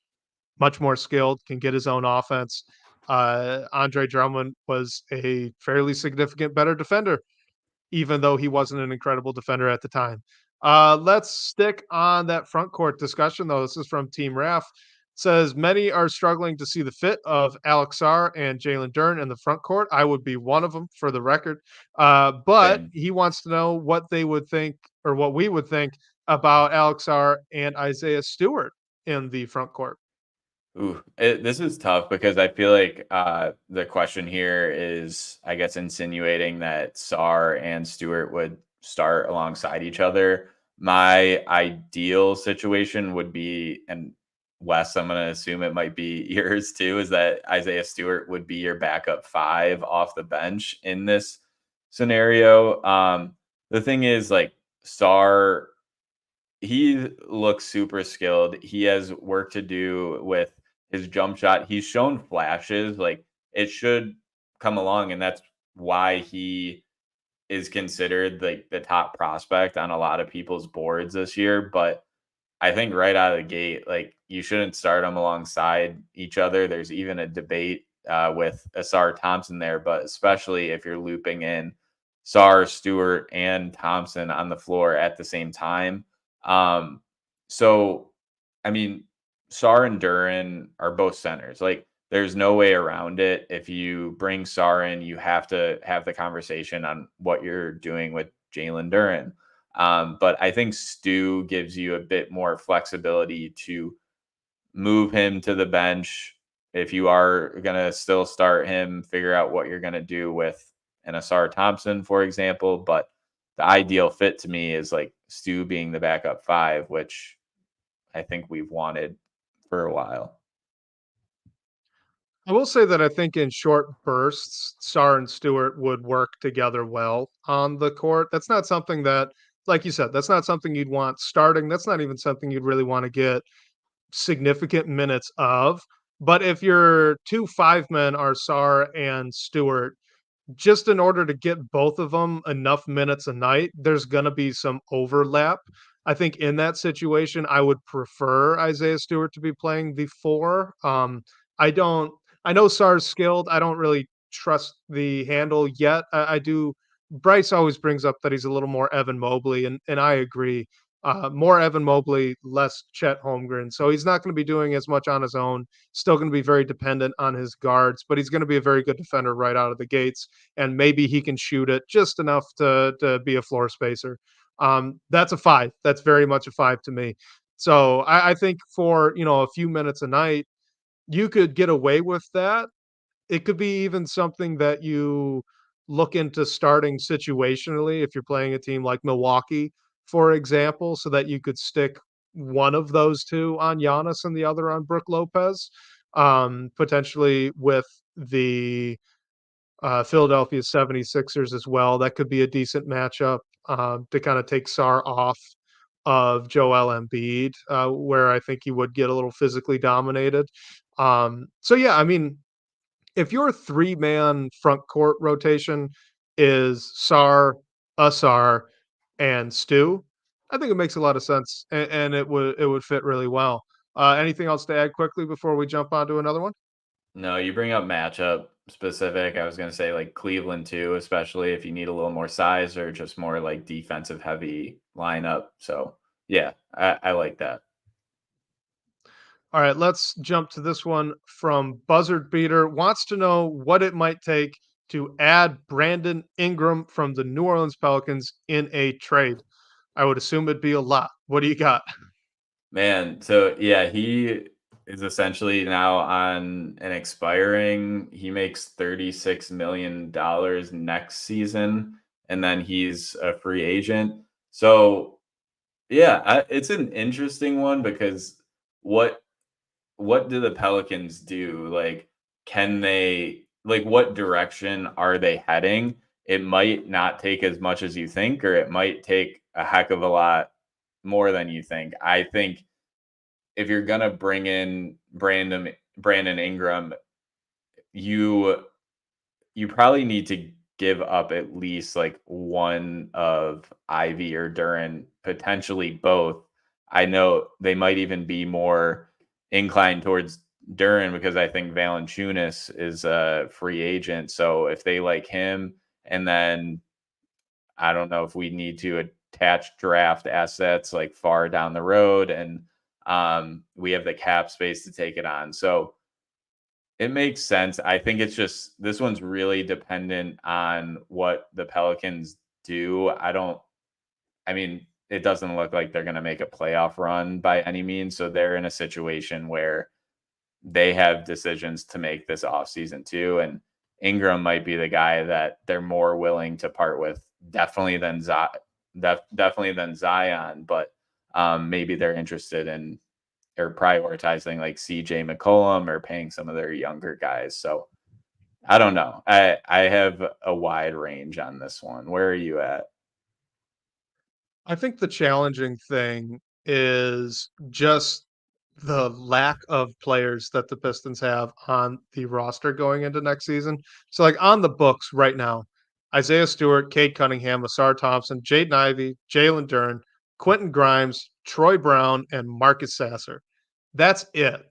Speaker 1: more skilled, can get his own offense. Andre Drummond was a fairly significant better defender even though he wasn't an incredible defender at the time. Let's stick on that front court discussion, though. This is from Team Raf. Says many are struggling to see the fit of Alex Sarr and Jalen Duren in the front court. I would be one of them for the record. But
Speaker 2: Same.
Speaker 1: he wants to know what they would think or what we would think about Alex Sarr and Isaiah Stewart in the front court.
Speaker 2: This is tough because I feel like the question here is, I guess, insinuating that Sar and Stewart would start alongside each other. My ideal situation would be, and Wes, I'm going to assume it might be yours too, is that Isaiah Stewart would be your backup five off the bench in this scenario. The thing is, like, Sar, he looks super skilled. He has work to do with his jump shot. He's shown flashes, like it should come along, and that's why he is considered like the top prospect on a lot of people's boards this year. But I think right out of the gate, like you shouldn't start them alongside each other. There's even a debate with Asar Thompson there, but especially if you're looping in Sar, Stewart, and Thompson on the floor at the same time. Um, so, I mean, Sar and Duran are both centers. Like, there's no way around it. If you bring Sar in, you have to have the conversation on what you're doing with Jalen Duran. But I think Stu gives you a bit more flexibility to move him to the bench. If you are going to still start him, figure out what you're going to do with an Asar Thompson, for example. But the ideal fit to me is like Stu being the backup five, which I think we've wanted for a while.
Speaker 1: I will say that I think in short bursts, Sar and Stewart would work together well on the court. That's not something that, like you said, that's not something you'd want starting. That's not even something you'd really want to get significant minutes of. But if your two five men are Sar and Stewart, just in order to get both of them enough minutes a night, there's gonna be some overlap. I think in that situation, I would prefer Isaiah Stewart to be playing the 4. I don't I know Sar's skilled, I don't really trust the handle yet. I do Bryce always brings up that he's a little more Evan Mobley, and I agree. More Evan Mobley, less Chet Holmgren, so he's not gonna be doing as much on his own, still gonna be very dependent on his guards, but he's gonna be a very good defender right out of the gates, and maybe he can shoot it just enough to be a floor spacer. That's a 5. That's very much a 5 to me. So I think for a few minutes a night, you could get away with that. It could be even something that you look into starting situationally if you're playing a team like Milwaukee, for example, so that you could stick one of those two on Giannis and the other on Brook Lopez, potentially with the Philadelphia 76ers as well. That could be a decent matchup to kind of take Sar off of Joel Embiid, where I think he would get a little physically dominated. So yeah, I mean, if your three-man front court rotation is Sar, Asar, and Stu, I think it makes a lot of sense, and it would fit really well. Anything else to add quickly before we jump on to another one?
Speaker 2: No, you bring up matchup specific. I was going to say like Cleveland too, especially if you need a little more size or just more like defensive heavy lineup. So yeah, I like that.
Speaker 1: All right, let's jump to this one from Buzzard Beater. Wants to know what it might take to add Brandon Ingram from the New Orleans Pelicans in a trade. I would assume it'd be a lot. What do you got?
Speaker 2: Man, so yeah, he is essentially now on an expiring. He makes $36 million next season, and then he's a free agent. So yeah, it's an interesting one because what what do the Pelicans do? Like, can they, like, what direction are they heading? It might not take as much as you think, or it might take a heck of a lot more than you think. I think if you're gonna bring in Brandon Ingram, you you probably need to give up at least like one of Ivy or Duran, potentially both. I know they might even be more inclined towards Duran because I think Valanciunas is a free agent. So if they like him, and then I don't know if we need to attach draft assets like far down the road, and we have the cap space to take it on. So it makes sense. I think it's just this one's really dependent on what the Pelicans do. I mean, it doesn't look like they're going to make a playoff run by any means. So they're in a situation where they have decisions to make this offseason too. And Ingram might be the guy that they're more willing to part with, definitely than definitely than Zion, but maybe they're interested in or prioritizing like CJ McCollum or paying some of their younger guys. So I don't know. I have a wide range on this one. Where are you at?
Speaker 1: I think the challenging thing is just the lack of players that the Pistons have on the roster going into next season. So, like on the books right now, Isaiah Stewart, Cade Cunningham, Asar Thompson, Jaden Ivey, Jalen Duren, Quentin Grimes, Troy Brown, and Marcus Sasser. That's it.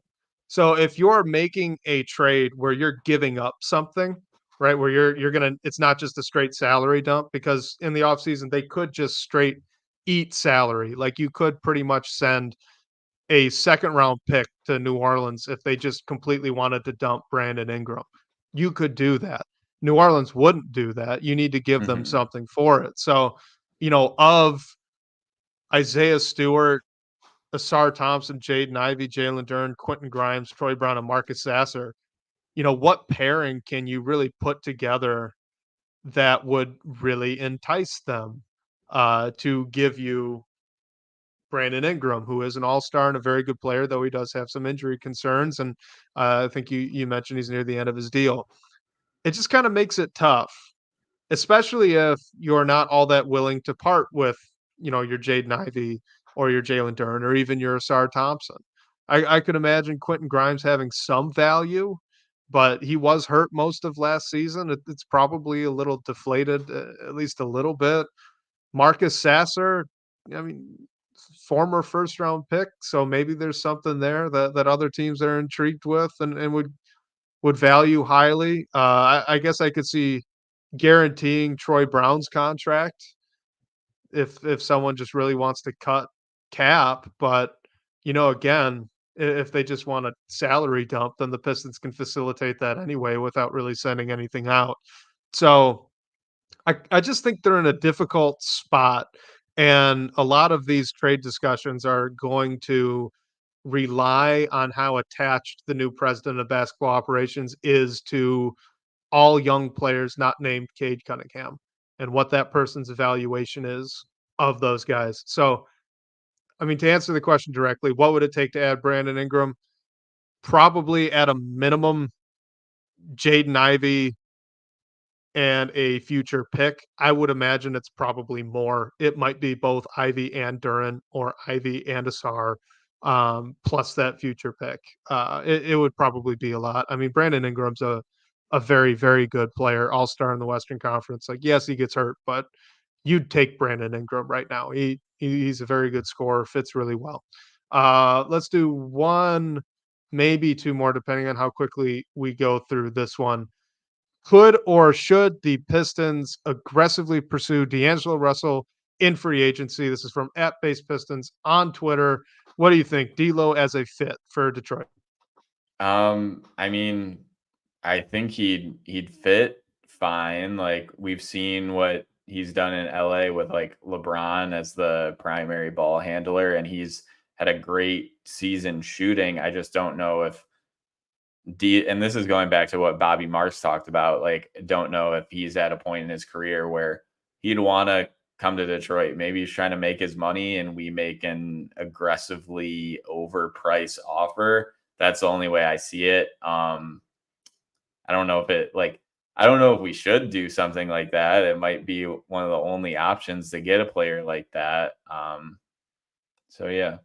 Speaker 1: So if you're making a trade where you're giving up something, right, where you're gonna it's not just a straight salary dump because in the offseason they could just straight eat salary. Like you could pretty much send a second round pick to New Orleans if they just completely wanted to dump Brandon Ingram. You could do that. New Orleans wouldn't do that. You need to give them
Speaker 2: Hmm.
Speaker 1: something for it. So, of Isaiah Stewart, Asar Thompson, Jaden Ivey, Jalen Duren, Quentin Grimes, Troy Brown, and Marcus Sasser, what pairing can you really put together that would really entice them to give you Brandon Ingram, who is an all-star and a very good player, though he does have some injury concerns, and I think you mentioned he's near the end of his deal. It just kind of makes it tough, especially if you're not all that willing to part with, your Jaden Ivey or your Jalen Duren or even your Asar Thompson. I could imagine Quentin Grimes having some value, but he was hurt most of last season. It's probably a little deflated, at least a little bit. Marcus Sasser, I mean, former first round pick, so maybe there's something there that other teams are intrigued with and would value highly. I guess I could see guaranteeing Troy Brown's contract if someone just really wants to cut cap, but again, if they just want a salary dump, then the Pistons can facilitate that anyway without really sending anything out. So I just think they're in a difficult spot, and a lot of these trade discussions are going to rely on how attached the new president of basketball operations is to all young players not named Cade Cunningham and what that person's evaluation is of those guys. So, I mean, to answer the question directly, what would it take to add Brandon Ingram? Probably at a minimum, Jaden Ivey and a future pick. I would imagine it's probably more. It might be both Ivy and Duren or Ivy and Asar, plus that future pick. It would probably be a lot. I mean, Brandon Ingram's a very, very good player, all-star in the Western Conference. Like, yes, he gets hurt, but you'd take Brandon Ingram right now. He's a very good scorer, fits really well. Let's do one, maybe two more, depending on how quickly we go through this one. Could or should the Pistons aggressively pursue D'Angelo Russell in free agency? This is from @BasePistons on Twitter. What do you think, D'Lo as a fit for Detroit?
Speaker 2: I mean, I think he'd fit fine. Like we've seen what he's done in LA with like LeBron as the primary ball handler, and he's had a great season shooting. I just don't know if and this is going back to what Bobby Marks talked about. Like, don't know if he's at a point in his career where he'd want to come to Detroit. Maybe he's trying to make his money and we make an aggressively overpriced offer. That's the only way I see it. I don't know if I don't know if we should do something like that. It might be one of the only options to get a player like that. So yeah.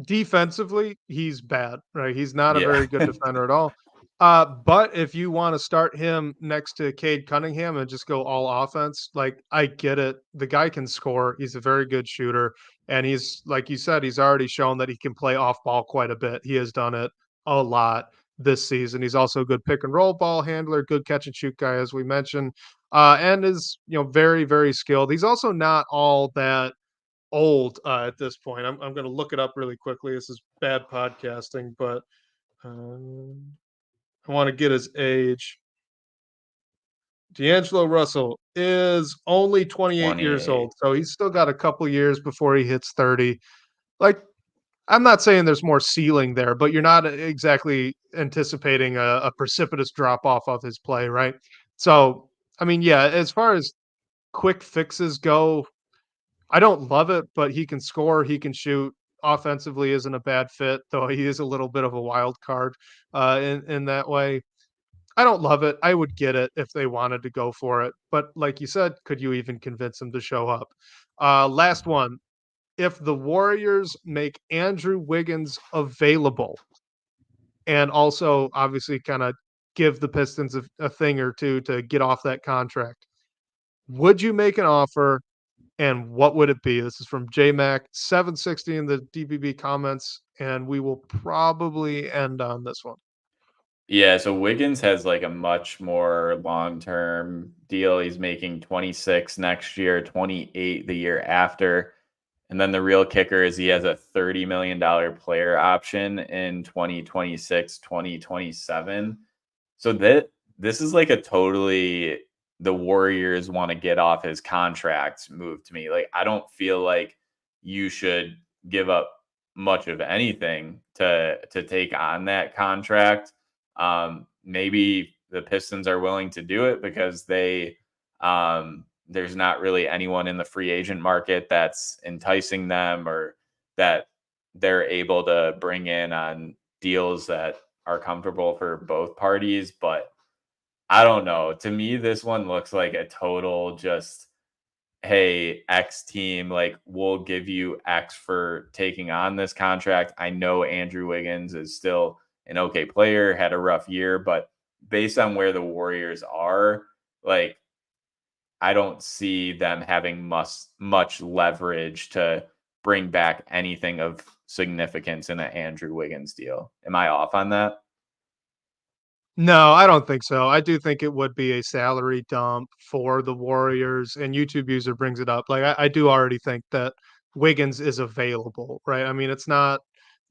Speaker 1: Defensively, he's bad, right? He's not a
Speaker 2: Yeah.
Speaker 1: very good defender at all. But if you want to start him next to Cade Cunningham and just go all offense, like I get it. The guy can score. He's a very good shooter. And he's, like you said, he's already shown that he can play off ball quite a bit. He has done it a lot this season. He's also a good pick and roll ball handler, good catch and shoot guy, as we mentioned, and is, very, very skilled. He's also not all that old at this point. I'm going to look it up really quickly. This is bad podcasting, but um, I want to get his age. D'Angelo Russell is only 28 years
Speaker 2: 28.
Speaker 1: old, so he's still got a couple years before he hits 30. Like, I'm not saying there's more ceiling there, but you're not exactly anticipating a precipitous drop off of his play, right? So, I mean, yeah, as far as quick fixes go, I don't love it, but he can score, he can shoot. Offensively isn't a bad fit, though he is a little bit of a wild card in that way. I don't love it. I would get it if they wanted to go for it, but like you said, could you even convince him to show up? Last one. If the Warriors make Andrew Wiggins available and also obviously kind of give the Pistons a thing or two to get off that contract, would you make an offer and what would it be? This is from JMac 760 in the DBB comments, and we will probably end on this one.
Speaker 2: Yeah, so Wiggins has like a much more long-term deal. He's making 26 next year, 28 the year after. And then the real kicker is he has a $30 million player option in 2026, 2027. So this is like a totally the Warriors want to get off his contract move to me. Like I don't feel like you should give up much of anything to take on that contract. Maybe the Pistons are willing to do it because there's not really anyone in the free agent market that's enticing them or that they're able to bring in on deals that are comfortable for both parties. But I don't know. To me, this one looks like a total just, hey, X team, like we'll give you X for taking on this contract. I know Andrew Wiggins is still an okay player, had a rough year, but based on where the Warriors are, like I don't see them having much leverage to bring back anything of significance in an Andrew Wiggins deal. Am I off on that?
Speaker 1: No, I don't think so. I do think it would be a salary dump for the Warriors, and YouTube user brings it up. Like I do already think that Wiggins is available, right? I mean, it's not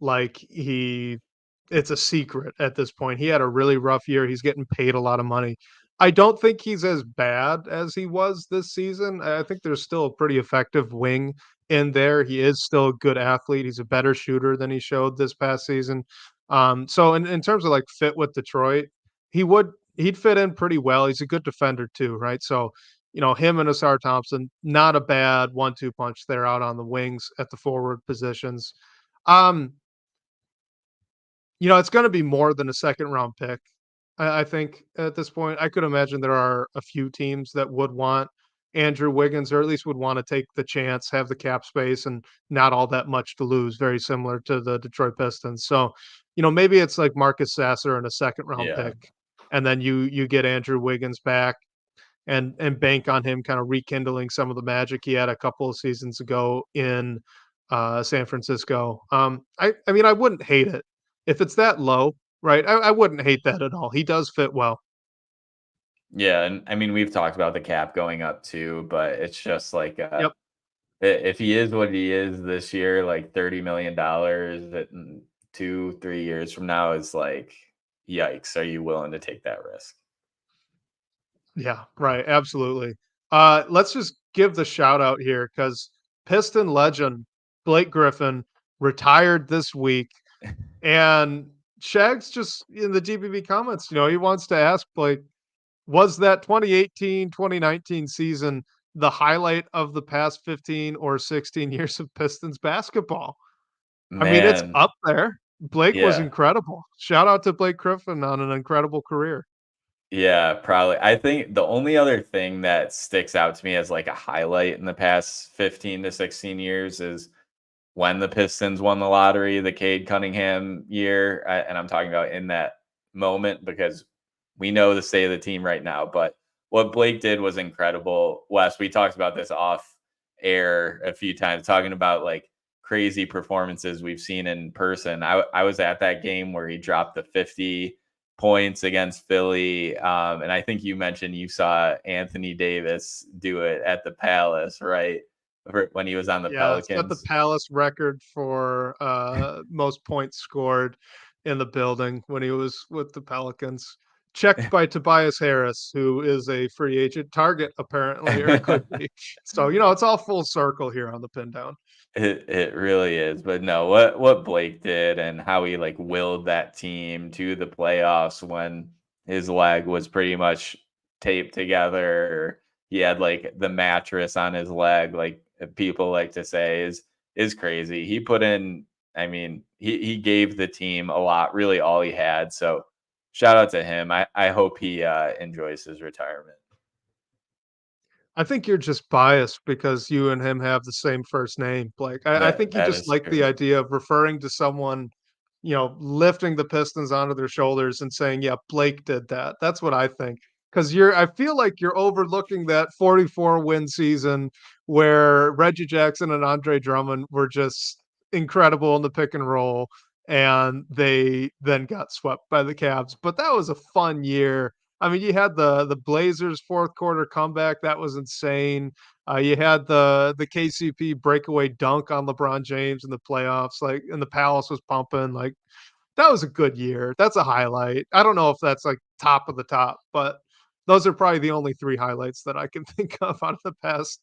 Speaker 1: like it's a secret at this point. He had a really rough year. He's getting paid a lot of money. I don't think he's as bad as he was this season. I think there's still a pretty effective wing in there. He is still a good athlete. He's a better shooter than he showed this past season. So in terms of like fit with Detroit, he'd fit in pretty well. He's a good defender too, right? So, him and Asar Thompson, not a bad 1-2 punch there out on the wings at the forward positions. Um, it's going to be more than a second round pick. I think at this point, I could imagine there are a few teams that would want Andrew Wiggins, or at least would want to take the chance, have the cap space, and not all that much to lose. Very similar to the Detroit Pistons. So, maybe it's like Marcus Sasser and a second round
Speaker 2: Yeah.
Speaker 1: pick, and then you get Andrew Wiggins back and bank on him kind of rekindling some of the magic he had a couple of seasons ago in San Francisco. I mean, I wouldn't hate it if it's that low, right? I wouldn't hate that at all. He does fit well.
Speaker 2: Yeah, and I mean we've talked about the cap going up too, but it's just like
Speaker 1: Yep.
Speaker 2: if he is what he is this year, like $30 million at 2-3 years from now is like, yikes, are you willing to take that risk?
Speaker 1: Yeah, right. Absolutely. Let's just give the shout out here because Piston legend Blake Griffin retired this week. And Shag's just in the GBB comments, he wants to ask Blake, was that 2018-2019 season the highlight of the past 15 or 16 years of Pistons basketball? I mean, it's
Speaker 2: Man,
Speaker 1: up there. Blake was
Speaker 2: yeah.
Speaker 1: incredible. Shout out to Blake Griffin on an incredible career.
Speaker 2: Yeah, probably. I think the only other thing that sticks out to me as like a highlight in the past 15 to 16 years is when the Pistons won the lottery, the Cade Cunningham year. And I'm talking about in that moment because we know the state of the team right now. But what Blake did was incredible. Wes, we talked about this off air a few times, talking about like crazy performances we've seen in person. I was at that game where he dropped the 50 points against Philly. And I think you mentioned you saw Anthony Davis do it at the Palace, right? When he was on the
Speaker 1: Yeah, set the
Speaker 2: Pelicans.
Speaker 1: Palace record for most points scored in the building when he was with the Pelicans. Checked by Tobias Harris, who is a free agent target, apparently, or could be. So, it's all full circle here on the Pindown.
Speaker 2: It really is, but no, what Blake did and how he like willed that team to the playoffs when his leg was pretty much taped together. Or he had like the mattress on his leg, like people like to say, is crazy. He put in, I mean, he gave the team a lot, really all he had. So shout out to him. I hope he enjoys his retirement.
Speaker 1: I think you're just biased because you and him have the same first name, Blake. I think you
Speaker 2: That
Speaker 1: just
Speaker 2: is
Speaker 1: like the
Speaker 2: true.
Speaker 1: idea of referring to someone, lifting the Pistons onto their shoulders and saying, "Yeah, Blake did that." That's what I think. Because I feel like you're overlooking that 44 win season where Reggie Jackson and Andre Drummond were just incredible in the pick and roll, and they then got swept by the Cavs. But that was a fun year. I mean, you had the Blazers fourth quarter comeback, that was insane. You had the KCP breakaway dunk on LeBron James in the playoffs, like, and the Palace was pumping. Like, that was a good year. That's a highlight. I don't know if that's like top of the top, but those are probably the only three highlights that I can think of out of the past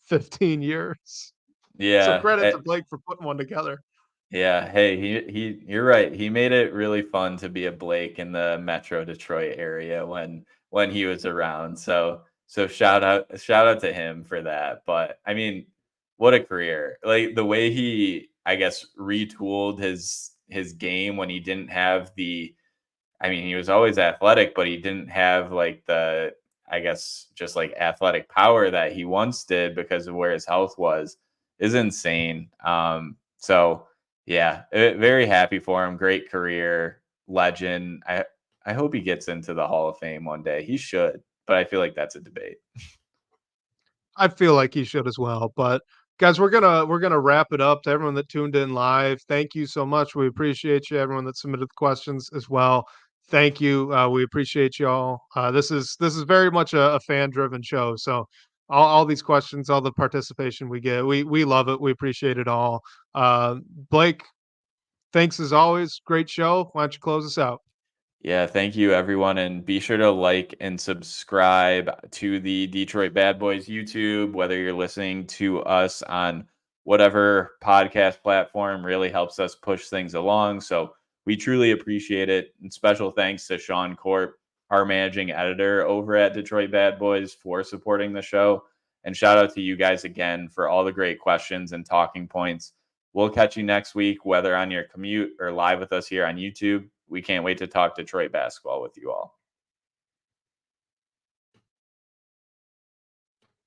Speaker 1: 15 years. So
Speaker 2: Yeah.
Speaker 1: credit to Blake for putting one together.
Speaker 2: Yeah, hey, you're right. He made it really fun to be a Blake in the Metro Detroit area when he was around. So shout out to him for that. But I mean, what a career. Like the way he, I guess, retooled his game when he didn't have the, I mean, he was always athletic, but he didn't have like the, I guess, just like athletic power that he once did because of where his health was, is insane. So yeah, very happy for him. Great career, legend. I hope he gets into the Hall of Fame one day. He should, but I feel like that's a debate.
Speaker 1: I feel like he should as well. But guys, we're gonna wrap it up. To everyone that tuned in live, thank you so much. We appreciate you. Everyone that submitted the questions as well, thank you. We appreciate you all. This is very much a fan driven show. So all these questions, all the participation we get, we love it. We appreciate it all. Blake, thanks as always. Great show. Why don't you close us out?
Speaker 2: Yeah, thank you everyone, and be sure to like and subscribe to the Detroit Bad Boys YouTube, whether you're listening to us on whatever podcast platform really helps us push things along. So we truly appreciate it. And special thanks to Sean Corp, our managing editor over at Detroit Bad Boys, for supporting the show. And shout out to you guys again for all the great questions and talking points. We'll catch you next week, whether on your commute or live with us here on YouTube. We can't wait to talk Detroit basketball with you all.